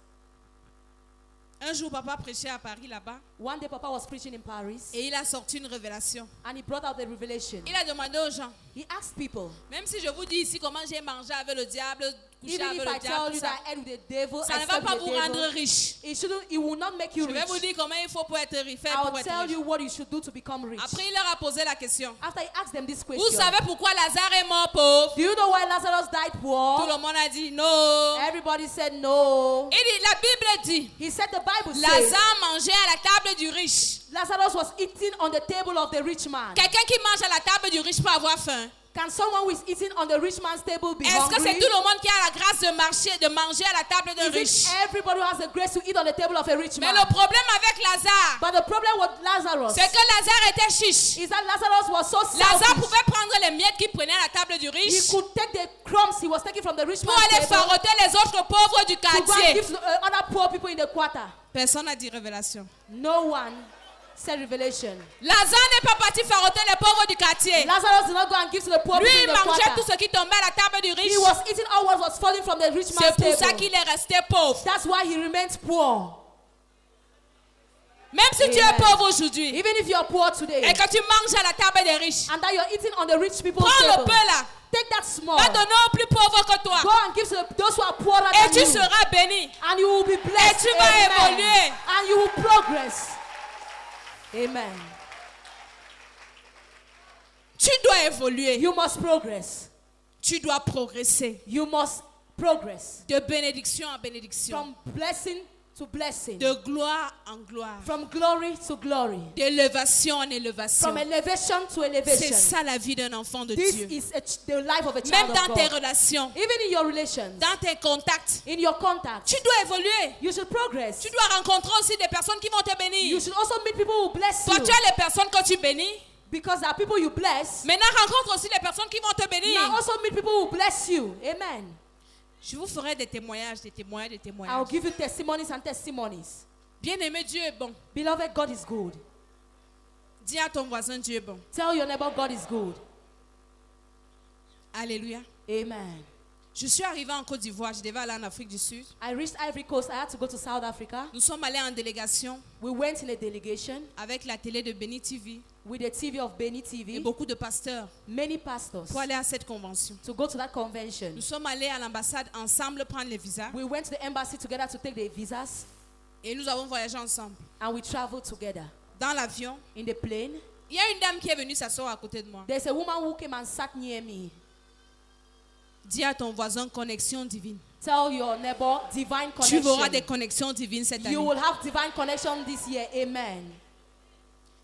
Un jour, papa prêchait à Paris là-bas One day Papa was preaching in Paris et il a sorti une révélation. and he brought out the revelation. Il a demandé aux gens, He asked people, même si je vous dis ici comment j'ai mangé avec le diable, coucher Even avec if le I tell diable, you that I ate with the devil, ça I ne va slept pas with vous the rendre devil, riche. it will not make you Je vais vous rich. dire comment il faut pour être riche. I'll tell you what you should do to become rich. Après, il leur a posé la question. After he asked them this Vous question, savez pourquoi Lazare est mort pauvre? do you know why Lazarus died Tout poor? le monde a dit non. Everybody said no. Il dit, la Bible dit, He said the Bible says Lazare mangeait à la table du riche. Lazarus was eating on the table of the rich man. Quelqu'un qui mange à la table du riche peut avoir faim. Can someone who is eating on the rich man's table be Est-ce que c'est hungry? tout le monde qui a la grâce de manger à la table d'un Is riche? it everybody who has the grace to eat on the table of a rich Mais man? le problème avec Lazare, But the problem with Lazarus c'est que Lazare était chiche. is that Lazarus was so Lazare selfish. pouvait prendre les miettes qu'il prenait à la table du He riche could take the crumbs he was taking from the rich pour man's aller table faroter les autres pauvres du to go and quartier. give to other poor people in the quarter. Personne n'a dit révélation. No one said revelation. Lazare n'est pas parti faroter les pauvres du quartier. Lazarus did not go and give to the poor Lui, people il in the mangeait tout quarter. ce qui tombait à la table du riche. He was eating all what was falling from the rich C'est man's pour ça table. qu'il est resté pauvre. That's why he remains poor. Même si tu es Amen. pauvre aujourd'hui Even if you are poor today et que tu manges à la table des riches, and that you're eating on the rich people's prends le table, peu là, take that small. va donner aux plus pauvres que toi. Go and give to those who are poorer Et than tu you. seras béni. And you will be blessed. Et tu vas Amen. évoluer. And you will progress. Amen. Tu dois évoluer. You must progress. Tu dois progresser. You must progress. De bénédiction en bénédiction. From blessing to blessing. De gloire en gloire. From glory to glory. D'élévation en élévation. From elevation to C'est elevation. ça la vie d'un enfant de This Dieu. is the life of a child Même of dans tes God. relations, Even in your relations, dans tes contacts, in your contacts, tu dois évoluer. you should progress. Tu dois rencontrer aussi des personnes qui vont te You bénir. should also meet people who bless Toi, you. tu as les personnes que tu bénis. Because there are people you bless. Maintenant, rencontre aussi les personnes qui vont te bénir. Now also meet people who bless you. Amen. Je vous ferai des témoignages, des témoignages, des I'll témoignages. give you testimonies and testimonies. Bien-aimé, Dieu est bon. Beloved, God is good. Dis à ton voisin, Dieu est bon. Tell your neighbor God is good. Alléluia. Amen. Je suis arrivée en Côte d'Ivoire. Je devais aller en Afrique du Sud. I reached Ivory Coast. I had to go to South Africa. Nous sommes allés en délégation We went in a delegation avec la télé de Béni TV with the TV of Beni et TV, beaucoup de pasteurs many pastors, pour aller à cette convention. to go to that convention. Nous sommes allés à l'ambassade ensemble prendre les visas We went to the embassy together to take the visas, et nous avons voyagé ensemble. and we traveled together. Dans l'avion, In the plane, il y a une dame qui est venue s'asseoir à côté de moi. there's a woman who came and sat near me. Dis à ton voisin connexion divine. Tell your neighbor divine Tu verras des connection. connexions divines cette année. You will have divine connection this year. Amen.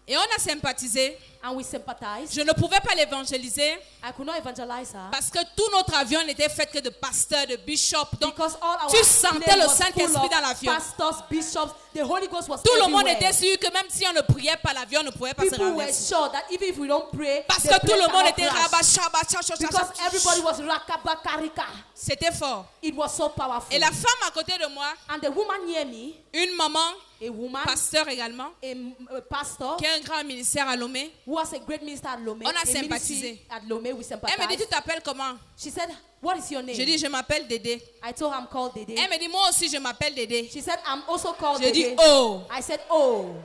Et on a sympathisé. And we sympathize. Je ne pouvais pas l'évangéliser I could not evangelize her parce que tout notre avion n'était fait que de pasteurs, de bishops. Donc, because all our tu sentais plane le was Saint-Esprit full of dans l'avion. pastors, bishops, the Holy Ghost was tout le monde everywhere. était sûr que même si on ne priait pas, l'avion ne pouvait pas se People were renverser. sure that even if we don't pray, Parce the que tout plane le monde cannot était crash. Because everybody rabat. was rakabakarika. C'était fort. It was so powerful. Et la femme à côté de moi, And the woman near me, une maman, a woman, pasteur également, a pastor, qui a un grand ministère à Lomé. who was a great minister at Lomé, On a a ministry sympathisé. at Lomé, we Elle me dit, sympathized. tu t'appelles comment? She said, what is your name? Je dis, je m'appelle Dédé. I told her I'm called Dede. Elle me dit, moi aussi, je m'appelle Dédé. She said, I'm also called Je dis, Dede. oh. I said, oh.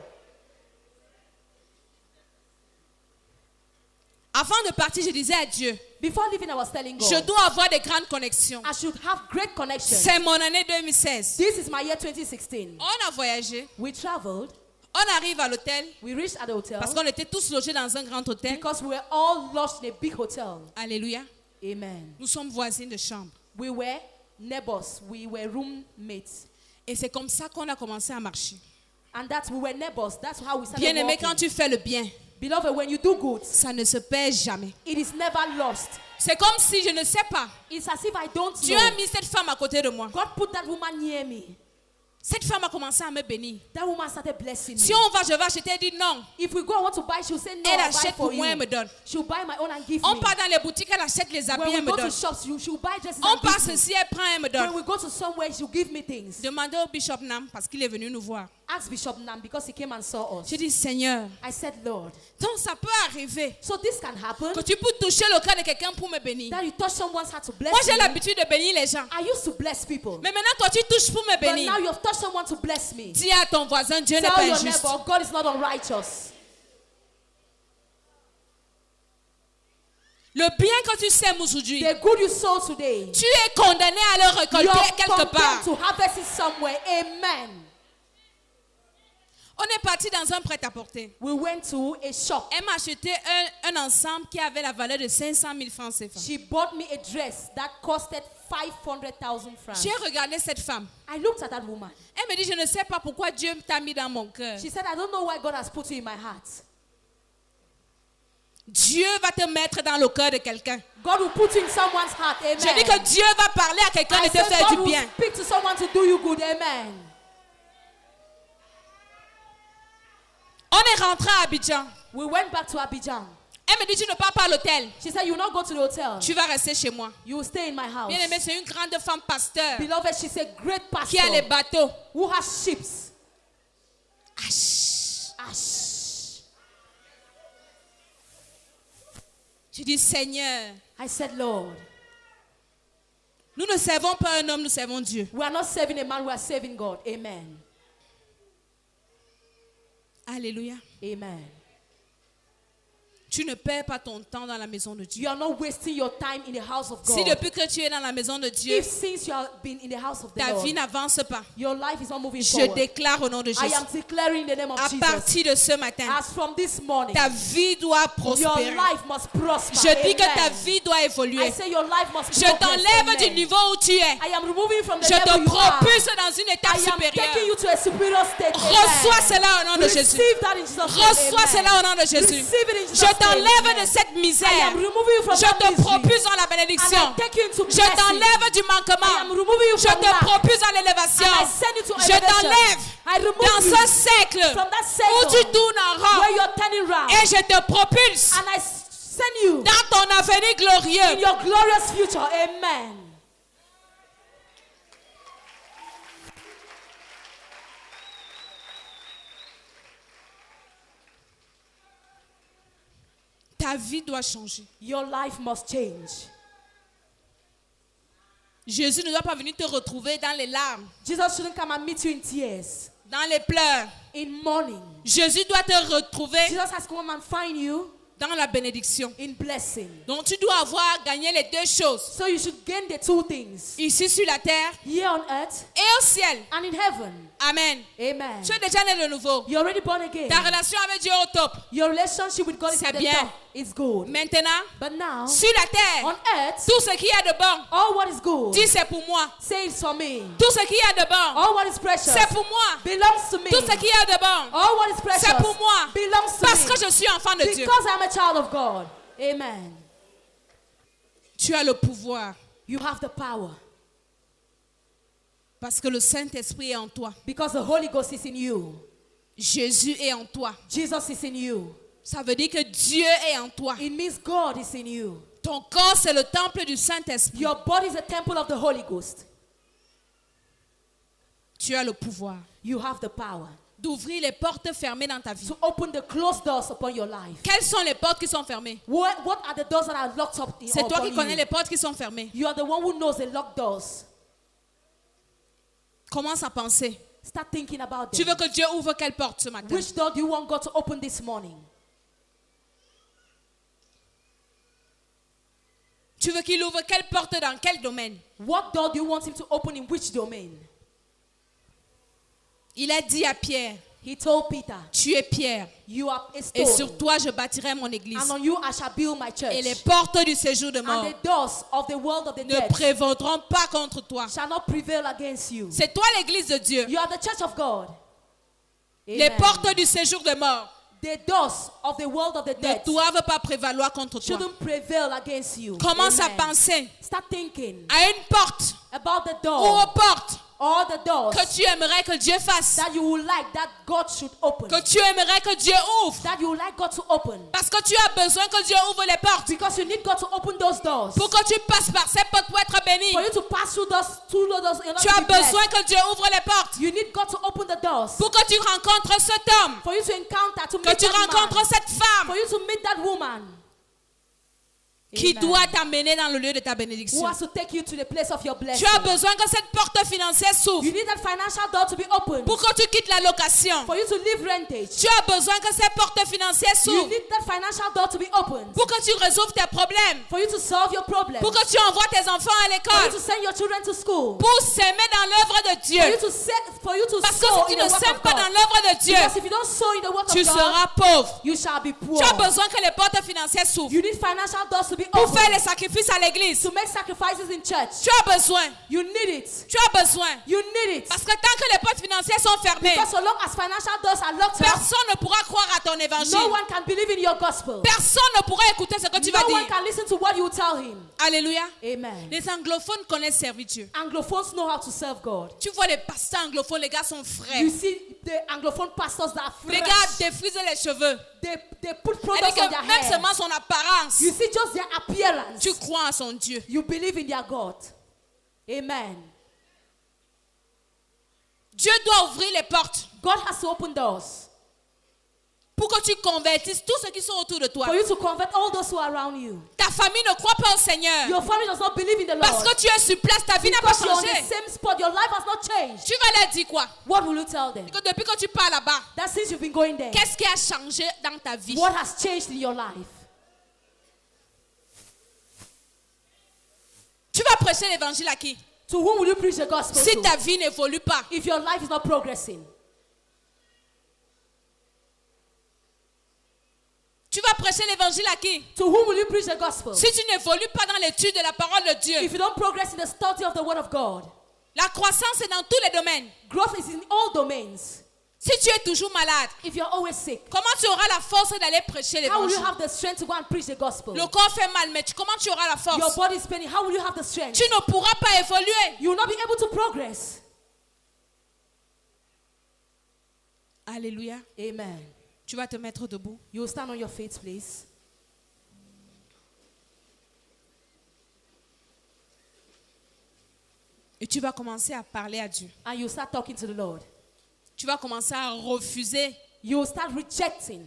Avant de partir, je disais à Dieu, Before leaving, I was telling God, je dois avoir des grandes connexions. I should have great connections. C'est mon année 2016. This is my year 2016. On a voyagé. We traveled. On arrive à l'hôtel We reached at the hotel parce qu'on était tous logés dans un grand hôtel. because we were all lodged in a big hotel. Alléluia. Amen. Nous sommes voisines de chambre. We were neighbors. We were roommates. Et c'est comme ça qu'on a commencé à marcher. And that we were neighbors. That's how we started Bien-aimé, walking. quand tu fais le bien, Beloved, when you do good, ça ne se perd jamais. it is never lost. C'est comme si, je ne sais pas, It's as if I don't Dieu know. a mis cette femme à côté de moi. God put that woman near me. Cette femme a commencé à me bénir. That woman started blessing me. Si on va, je vais acheter. Elle dit non. If we go and want to buy, she'll say no, Elle I'll buy achète for pour moi, you. elle me donne. She'll buy my own and give On me. part dans les boutiques, elle achète les habits, When we elle me go to donne. shops, she'll buy dresses On and give passe me. ici, elle prend, elle me When donne. we go to somewhere, she'll give me things. Demandez au bishop Nam parce qu'il est venu nous voir. Ask Bishop Nam because he came and saw us. J'ai dit, Seigneur, I said, Lord, donc ça peut arriver so this can happen, que tu peux toucher le cœur de quelqu'un pour me bénir. that you touch someone's heart to bless Moi, j'ai me. l'habitude de bénir les gens. I used to bless people. Mais maintenant, toi, tu touches pour me But now bénir. you've touched someone to bless me. Dis à ton voisin, Dieu n'est pas Tell your injuste. neighbor, God is not unrighteous. Le bien que tu sèmes aujourd'hui, the good you sow today, tu es condamné à le you're récolter quelque part. condemned to harvest it somewhere. Amen. On est parti dans un prêt-à-porter. We went to a shop. Elle m'a acheté un ensemble qui avait la valeur de 500 000 francs CFA. She bought me a dress that costed 500,000 francs. J'ai regardé cette femme. I looked at that woman. Elle me dit, je ne sais pas pourquoi Dieu t'a mis dans mon cœur. She said, I don't know why God has put you in my heart. Dieu va te mettre dans le cœur de quelqu'un. God will put you in someone's heart. Amen. Je dis que Dieu va parler à quelqu'un I de te said faire God du bien. will speak to someone to do you good. Amen. On est rentré à Abidjan. We went back to Abidjan. Elle me dit, tu ne pars pas à l'hôtel. She said, you will not go to the hotel. Tu vas rester chez moi. You will stay in my house. Bien aimé, c'est une grande femme pasteur Beloved, she's a great qui a les pastor bateaux. who has ships. Ash. Ash. Je dis, Seigneur, I said, Lord, nous ne servons pas un homme, nous servons Dieu. we are not serving a man, we are serving God. Amen. Alléluia. Amen. Tu ne perds pas ton temps dans la maison de Dieu. You are not wasting your time in the house of Si God. depuis que tu es dans la maison de Dieu, If since you have been in the house of the ta vie Lord, n'avance pas, your life is not moving je forward, déclare au nom de I Jésus, am declaring in the name of à Jesus, partir de ce matin, as from this morning, ta vie doit your prospérer. life must prosper. Je dis que ta Amen. vie doit I évoluer. say your life must Je progress. t'enlève Amen. du niveau où tu es. I am removing from the Je te level you are. propulse dans une étape I am supérieure. taking you to a superior state. Reçois Amen. cela au nom de Jésus. Receive that in Jesus' name. Reçois Amen. cela au nom de Jésus. Receive it in Jesus' Je t'enlève name. de cette I misère. am removing you from Je that te misery. propulse dans la And bénédiction. I take you into Je blessing. t'enlève du I am manquement. removing you Je from te lack. propulse dans And l'élévation. I send you to Je elevation. t'enlève I remove dans you ce cercle from that où circle tu tournes en rond. where you're turning round. Et je te propulse And I send you dans ton avenir in glorieux. your glorious future. Amen. Ta vie doit changer. Your life must change. Jésus ne doit pas venir te retrouver dans les larmes, Jesus shouldn't come and meet you in tears, dans les pleurs. in mourning. Jésus doit te retrouver Jesus has come and find you dans la bénédiction. in blessing. Donc tu dois avoir gagné les deux choses. So you should gain the two things, Ici sur la terre here on earth et au ciel. and in heaven. Amen. Amen. Tu es déjà né de nouveau. You're already born again. Ta relation avec Dieu est au top. Your relationship with God is C'est at the bien. top. It's good. Maintenant, But now, sur la terre, on earth, tout ce qu'il y a de bon, all what is good, dis c'est pour moi. say it's for me. Tout ce qu'il y a de bon, All what is precious c'est pour moi. belongs to me. Tout ce qu'il y a de bon, All what is precious c'est pour moi. belongs to Parce me. que je suis enfant de Dieu. Because I'm a child of God. Amen. Tu as le pouvoir. You have the power. Parce que le Saint-Esprit est en toi. Because the Holy Ghost is in you. Jésus est en toi. Jesus is in you. Ça veut dire que Dieu est en toi. It means God is in you. Ton corps, c'est le temple du Saint-Esprit. Your body is a temple of the Holy Ghost. Tu as le pouvoir You have the power d'ouvrir les portes fermées dans ta vie. to open the closed doors upon your life. Quelles sont les portes qui sont fermées? What are the doors that are locked up in C'est toi qui upon connais you? les portes qui sont fermées. You are the one who knows the locked doors. Commence à penser. Start thinking about Tu them. veux que Dieu ouvre quelle porte ce matin? Which door do you want God to open this morning? Tu veux qu'il ouvre quelle porte dans quel domaine? What door do you want him to open in which domain? Il a dit à Pierre, He told Peter, tu es Pierre, you are a et stone, sur toi je bâtirai mon église. and on you I shall build my church. Et les portes du séjour de mort And the doors of the world of the ne dead prévaudront pas contre toi. shall not prevail against you. C'est toi l'église de Dieu. You are the church of God. Les Amen. portes du séjour de mort The doors of the world of the ne dead doivent pas prévaloir contre toi. shouldn't prevail against you. Commence à Amen. penser Start thinking à une porte about the ou door aux portes or the doors que tu aimerais que Dieu fasse, that you would like that God should open. que tu aimerais que Dieu ouvre. That you would like God to open. Parce que tu as besoin que Dieu ouvre les portes Because you need God to open those doors. pour que tu passes par ces portes pour être béni. For you to pass through those in order Tu to as be blessed. besoin que Dieu ouvre les portes You need God to open the doors. pour que tu rencontres cet homme, For you to encounter, to que meet tu that rencontres man. cette femme. For you to meet that woman. qui Amen. doit t'amener dans le lieu de ta Who bénédiction. has to take you to the place of your blessing. Tu as besoin que cette porte financière s'ouvre You need that financial door to be opened pour que tu quittes la location. for you to leave rentage. Tu as besoin que cette porte financière You s'ouvre need that financial door to be opened pour que tu résolves tes problèmes, for you to solve your problems. pour que tu envoies tes enfants à For you l'école, to send your children to school. pour s'aimer dans l'œuvre de For you Dieu. to Parce que sow si tu in ne the work sèmes of pas God. dans l'œuvre de Dieu, Because if you don't sow in the work tu of God, seras pauvre. you shall be poor. Tu as besoin que les portes financières s'ouvrent You need financial doors to be pour faire opened les sacrifices à l'église. to make sacrifices in church. Tu as besoin. You need it. Tu as besoin. You need it. Parce que tant que les portes financières sont fermées, Because so long as financial doors are locked up, personne ne pourra croire à ton no évangile. one can believe in your gospel. Personne ne pourra écouter ce que tu vas No one dire. can listen to what you tell him. Alléluia. Amen. Les anglophones connaissent servir Dieu. Anglophones know how to serve God. Tu vois les pasteurs anglophones, les gars sont frais. You see the Anglophone pastors that are Les fresh. gars défrisent les cheveux. They put Et products on their même hair. seulement son apparence, You see just their appearance. tu crois en son Dieu. You believe in their God. Amen. Dieu doit ouvrir les portes God has to open doors pour que tu convertisses tous ceux qui sont autour de toi. for you to convert all those who are around you. Ta famille ne croit pas au Seigneur Your family does not believe in the parce Lord. que tu es sur place, ta vie n'a pas Because you're on changé. the same spot, your life has not changed. Tu vas leur dire quoi? What will you tell them? Que depuis que tu pars là-bas, That since you've been going there, qu'est-ce qui a changé dans ta vie? what has changed in your life? Tu vas prêcher l'évangile à qui? To whom will you preach the gospel Si to? ta vie n'évolue pas, If your life is not progressing, tu vas prêcher l'évangile à qui? to whom will you preach the gospel? Si tu n'évolues pas dans l'étude de la parole de Dieu, If you don't progress in the study of the word of God, la croissance est dans tous les domaines. growth is in all domains. Si tu es toujours malade, If you're always sick, comment tu auras la force d'aller prêcher how will you l'évangile? have the strength to go and preach the gospel? Le corps fait mal, mais comment tu auras la Your force? body is paining. How will you have the strength? Tu ne pourras pas évoluer. You will not be able to progress. Alléluia. Amen. Tu vas te mettre debout. You will stand on your feet, please. Et tu vas commencer à parler à Dieu. And you start talking to the Lord. Tu vas commencer à refuser You will start rejecting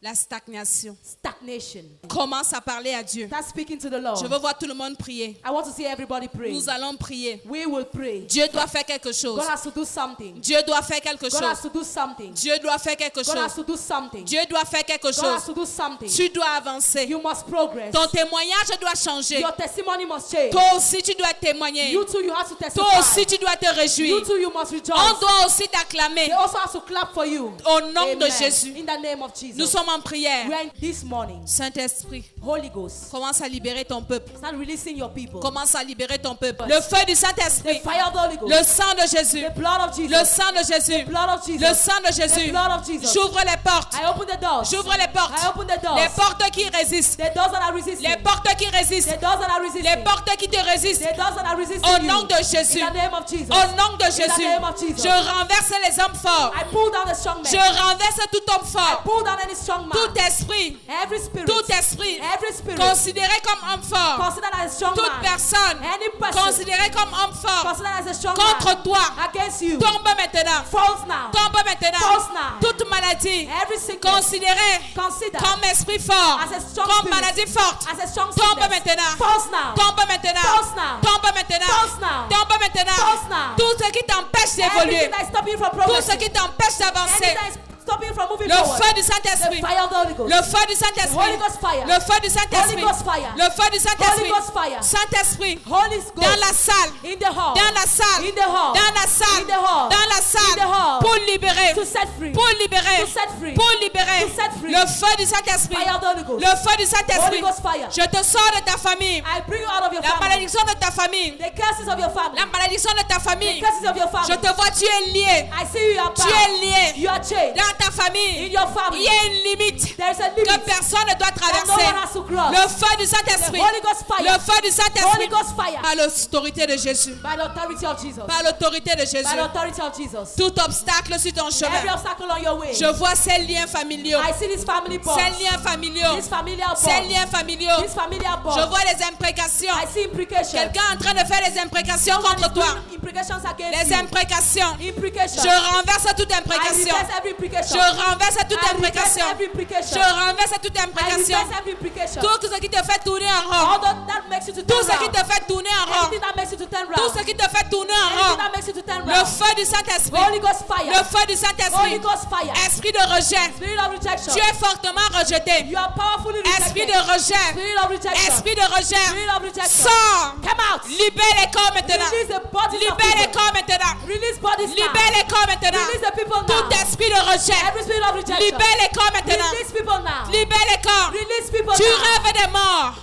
la stagnation. stagnation. Commence à parler à Dieu. Start speaking to the Lord. Je veux voir tout le monde prier. I want to see everybody pray. Nous allons prier. We will pray. Dieu doit faire quelque chose. God has to do something. Dieu doit faire quelque God has chose. to do something. Dieu doit faire quelque God has chose. to do something. Dieu doit faire quelque God has chose. to do something. Tu dois avancer. You must progress. Ton témoignage doit changer. Your testimony must change. Toi aussi, tu dois témoigner. You too, you have to testify. Toi aussi, tu dois te réjouir. You too, you must rejoice. On doit aussi t'acclamer They also have to clap for you. au nom de Amen. Jésus. In the name of Jesus. Nous sommes en prière. We are in this morning. Saint-Esprit, Holy Ghost, commence à libérer ton peuple. start releasing your people. Commence à libérer ton peuple. Le feu du The Saint-Esprit. fire of the Holy Ghost. Le sang de Jésus. The blood of Jesus. Le sang de Jésus. The blood of Jesus. Le sang de The Jésus. blood of Jesus. J'ouvre les portes. I open the doors. J'ouvre les portes. I open the doors. Les portes qui résistent. The doors that are resisting. Les portes qui résistent. The doors that are resisting. Les portes qui te résistent. The doors that are resisting Au you. nom de Jésus. In the name of Jesus. Au nom de In the Jésus. name of Jesus. Je renverse les hommes forts. I pull down the strong man. Je renverse tout homme I fort. pull down any strong man. Tout esprit. Every spirit. Tout esprit. Every spirit. Considéré comme homme fort. Considered as a strong Toute man. personne. Any person. Considéré comme homme fort. Considered as a strong Contre man. toi. Against you. Tombe maintenant. False now. Tombe maintenant. False now. Toute maladie. Every sickness. Considérée Consider comme esprit fort. as a strong Comme spirit. maladie forte. as a strong Tombe sickness. maintenant. False now. Tombe maintenant. False now. Tombe maintenant. False now. Tombe maintenant. False now. Tout ce qui t'empêche d'évoluer. Everything that is stopping you from Tout progressing. ce qui t'empêche d'avancer. Anything that is stopping you from moving Le forward. feu du The Saint-Esprit. fire of the Holy Ghost. Le feu du The Saint-Esprit. Holy Ghost fire. Le feu du Saint-Esprit. Holy Ghost fire. Le feu du Saint-Esprit. Holy Ghost fire. Saint-Esprit. Holy Ghost. Dans la salle. In the hall. Dans la salle. In the hall. Dans la salle. In the hall. Dans la In the salle. hall. Pour libérer. To set free. Pour libérer. To set free. Pour libérer. To set free. Le feu du Saint-Esprit. Fire of the Holy Ghost. Le feu du Saint-Esprit. Holy Ghost fire. Je te sors de ta famille. I bring you out of your La family. malédiction de ta famille. The curses of your family. La malédiction de ta The famille. curses of your family. Je te vois, tu es lié. I see you are Tu bound. es lié. You are chained. Dans ta In famille. your Il family. y a une limite There is a que limit personne ne doit that no traverser. one has to cross. Le feu du The Saint-Esprit. Holy Ghost fire. Le feu du Holy Saint-Esprit. Ghost fire. Par l'autorité de Jésus. By the authority of Jesus. Par l'autorité de By Jésus. the authority of Jesus. Tout obstacle sur ton Every chemin. Every obstacle on your way. Je vois ces liens familiaux. I see these family bonds. Ces liens familiaux. These familial bonds. Ces liens familiaux. These familial bonds. Je vois les imprécations. I see imprecations. Quelqu'un est en train de faire des imprécations contre toi. Imprecations against Les you. imprécations. Imprecations. Je renverse toute I imprécation. reverse every imprecation. Je renverse toute I reverse imprécation. every imprecation. Je renverse toute I imprécation. reverse every imprecation. Tout ce qui te fait tourner en rond. All that makes you to Tout turn ce qui round. te fait tourner en rond. Anything that makes you to turn Tout round. ce qui te fait tourner en Anything rond. that makes you to turn Le round. feu du Saint-Esprit. Holy Ghost fire. Le feu du Holy Saint-Esprit. Ghost fire. Esprit de rejet. Spirit of rejection. Tu es fortement rejeté. You are powerfully rejected. Esprit de rejet. Spirit of rejection. Esprit de rejet. Spirit of rejection. Sors. Come out. Libère les corps maintenant. Release the bodies of Libère les people. corps maintenant. Release bodies now. Libère les corps maintenant. Release the people now. Tout esprit de rejet. Every spirit of rejection. Libère les corps maintenant. Release people now. Libère les corps. Release people Tu now. rêves des morts.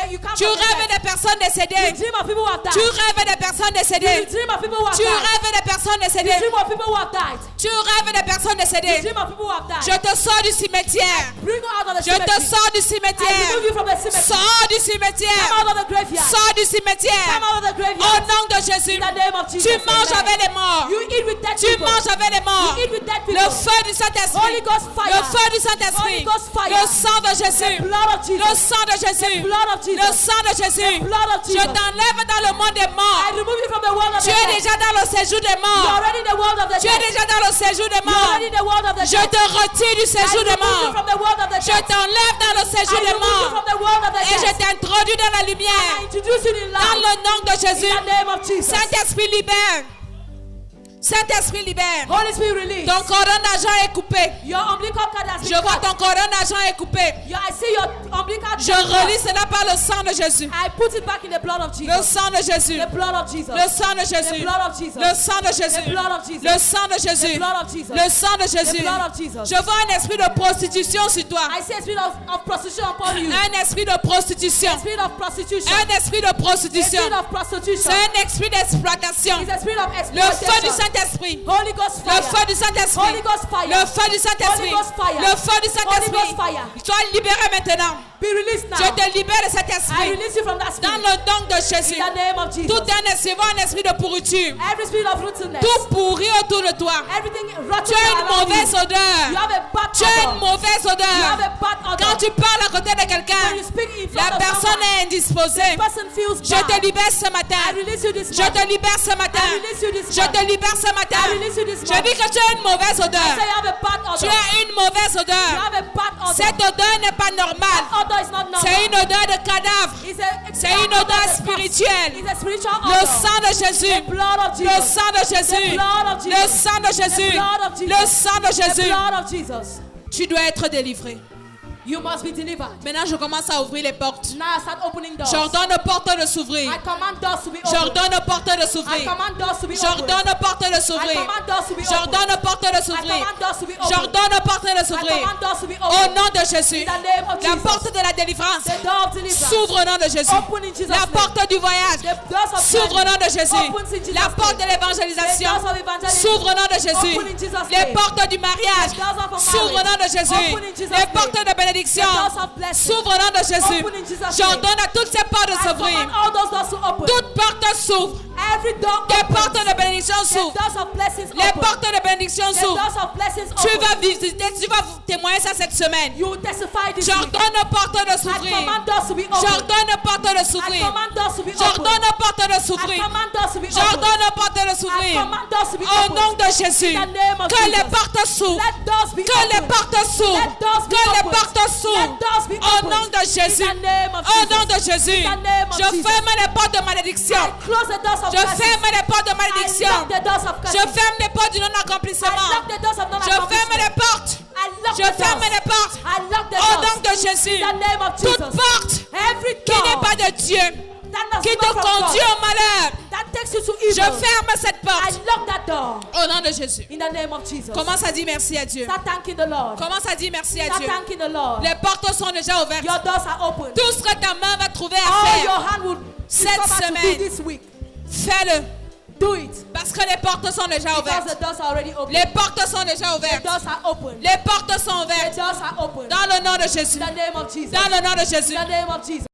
You can't Tu forget rêves that. des personnes You décédées. dream of people who have died. Tu rêves des personnes You décédées. dream of people who have Tu died. rêves des personnes You décédées. dream of people who have died. Tu rêves des personnes You décédées. dream of people who have died. Je te sors du cimetière. Bring you out of the Je te cemetery. sors du I remove cimetière. you from the cemetery. Sors du Come cimetière. out of the graveyard. Sors du cimetière. Come out of the Au graveyard. nom de Jésus. In the name of Jesus. Tu manges Amen. avec les morts. You eat with dead Tu people. manges avec les morts. You eat with dead people. Le feu du Saint-Esprit. Holy Ghost fire. Le feu du Saint-Esprit. Holy Ghost fire. Le sang de Jésus. The blood of Jesus. Le sang de Jésus. The blood of Jesus. Le sang de Jésus. The blood of Je Jesus. t'enlève dans le monde des I morts. remove you from the world of Tu the es dead. déjà dans le séjour des You are morts. already in the world of the Tu es dead. déjà dans le séjour des You are morts. already in the world of the Je dead. te retire du I séjour des remove you morts. from the world of the Je dead. t'enlève dans le I séjour des remove you morts. from the world of the Et je dead. t'introduis dans la I lumière. introduce you in Dans life. le nom de In Jésus. the name of Jesus. Saint-Esprit libère. Saint-Esprit libère. Holy Spirit release. Ton cordon d'argent est coupé. Your umbilical cord has been Je vois cut. ton cordon d'argent est coupé. I see your umbilical Je cord. relis cela par le sang de Jésus. I put it back in the blood of Le Jesus. sang de Jésus. The blood of Jesus. Le sang de The Jésus. blood of Jesus. Le sang de Jésus. The blood of Jesus. Le sang de Jésus. The blood of Jesus. Le sang de The Jésus. blood of Jesus. Je vois un esprit de prostitution sur toi. I see a spirit of prostitution upon you. Un esprit de prostitution. Spirit of prostitution. Un esprit de A prostitution. spirit of prostitution. C'est un esprit d'exploitation. It's a spirit of Le feu du exploitation. Saint-Esprit. Holy Ghost Le fire. feu du Saint-Esprit. Holy Ghost fire. Le feu du Saint-Esprit. Holy Ghost fire. Le feu du Holy Saint-Esprit. Ghost fire. Sois libéré maintenant. Be released now. Je te libère de cet I esprit. release you from that Dans spirit. le nom de Jésus. In the name of Jesus. Tout un esprit, un esprit de pourriture. Every spirit of rottenness. Tout pourri autour de toi. Everything Tu rotten as une around mauvaise you. You odeur. have a bad Tu as une odor. mauvaise You have odeur. a bad odor. Quand tu parles à côté de When quelqu'un, you speak in front la of personne someone, est indisposée. the person feels Je bad. te libère ce matin. I release you this Je morning. te libère ce matin. I release you this Je te morning. libère ce matin. I release you this Je morning. dis que tu as une mauvaise I say odeur. you have a bad odor. Tu as une mauvaise You odeur. have a bad odor. Cette odeur n'est pas normale. Odor is not normal. C'est une odeur de cadavre. C'est une odeur spirituelle. It's a spiritual Le odor. sang de Jésus. The blood of Le Jesus. sang de Jésus. The blood of Le Jesus. sang de Jésus. The blood of Jesus. Le sang de The Jésus. blood of Jesus. Tu dois être délivré. You must be delivered. Maintenant, je commence à ouvrir les portes. Now I start opening doors. J'ordonne aux portes de s'ouvrir. I command doors to be opened. J'ordonne aux portes de I s'ouvrir. command doors to be opened. J'ordonne aux portes de I s'ouvrir. command doors to be opened. J'ordonne aux portes de I s'ouvrir. command doors to be opened. J'ordonne aux portes de I s'ouvrir. command doors to be Au opened. nom de Jésus. In the name of La Jesus. porte de la délivrance The door of deliverance. s'ouvre au nom de Jésus. Open in Jesus' La name. porte du voyage The doors of s'ouvre au nom de Jésus. Opens in Jesus' La porte de name. l'évangélisation The doors of evangelism. s'ouvre au nom de Jésus. Open in Jesus' Les name. portes du mariage The doors of s'ouvrent au nom de Jésus. Open in Jesus' Les name. portes de bénédiction The doors of blessing. s'ouvrent au nom de Jésus. Open in Jesus' name. J'ordonne à toutes ces portes de I s'ouvrir. command all those doors to open. Toutes portes s'ouvrent. Every door Des opens. portes de bénédiction The s'ouvrent. doors of blessings Les open. portes de bénédiction The s'ouvrent. doors of blessings Tu open. vas visiter, tu vas témoigner ça cette semaine. You will testify this week. J'ordonne aux portes de I s'ouvrir. command doors to be open. J'ordonne aux portes de I s'ouvrir. command doors to be open. J'ordonne aux portes de I s'ouvrir. command doors to be open. J'ordonne aux portes de I s'ouvrir. command doors to be Au open. nom de Jésus. In the name of Que les Jesus. portes s'ouvrent. Let doors be Que les open. portes s'ouvrent. Let doors be Que les open. portes s'ouvrent. Let doors be Au open. nom de Jésus. In the name of Au Jesus. nom de Jésus. In the name of Je Jesus. ferme les portes de malédiction. I close the doors of Je blessings. ferme les portes de I malédiction. lock the doors of Je curses. ferme les portes du I non-accomplissement. lock the doors of Je ferme non-accomplishment. les portes. I lock Je the ferme doors. les portes. I lock the Au doors. nom de Jésus. In the name of Toute Jesus. porte Every qui door n'est pas de Dieu, that does qui not te from conduit God, au malheur, that takes you to je evil. ferme cette I porte. lock that door. Au nom de Jésus. In the name of Jesus. Commence à dire merci à Dieu. Start thanking the Lord. Commence à dire merci à Start Dieu. thanking the Lord. Les portes sont déjà ouvertes. Your doors are open. Tout ce que ta main va trouver à All your faire, hand will Cette discover to semaine. do this week. fais-le. Do it. Parce que les portes sont déjà Because ouvertes. the doors are already open. Les portes sont déjà The ouvertes. doors are open. Les portes sont The ouvertes. doors are open. Dans le nom de Jésus. In the name of Jesus. Dans le nom de Jésus. In the name of Jesus.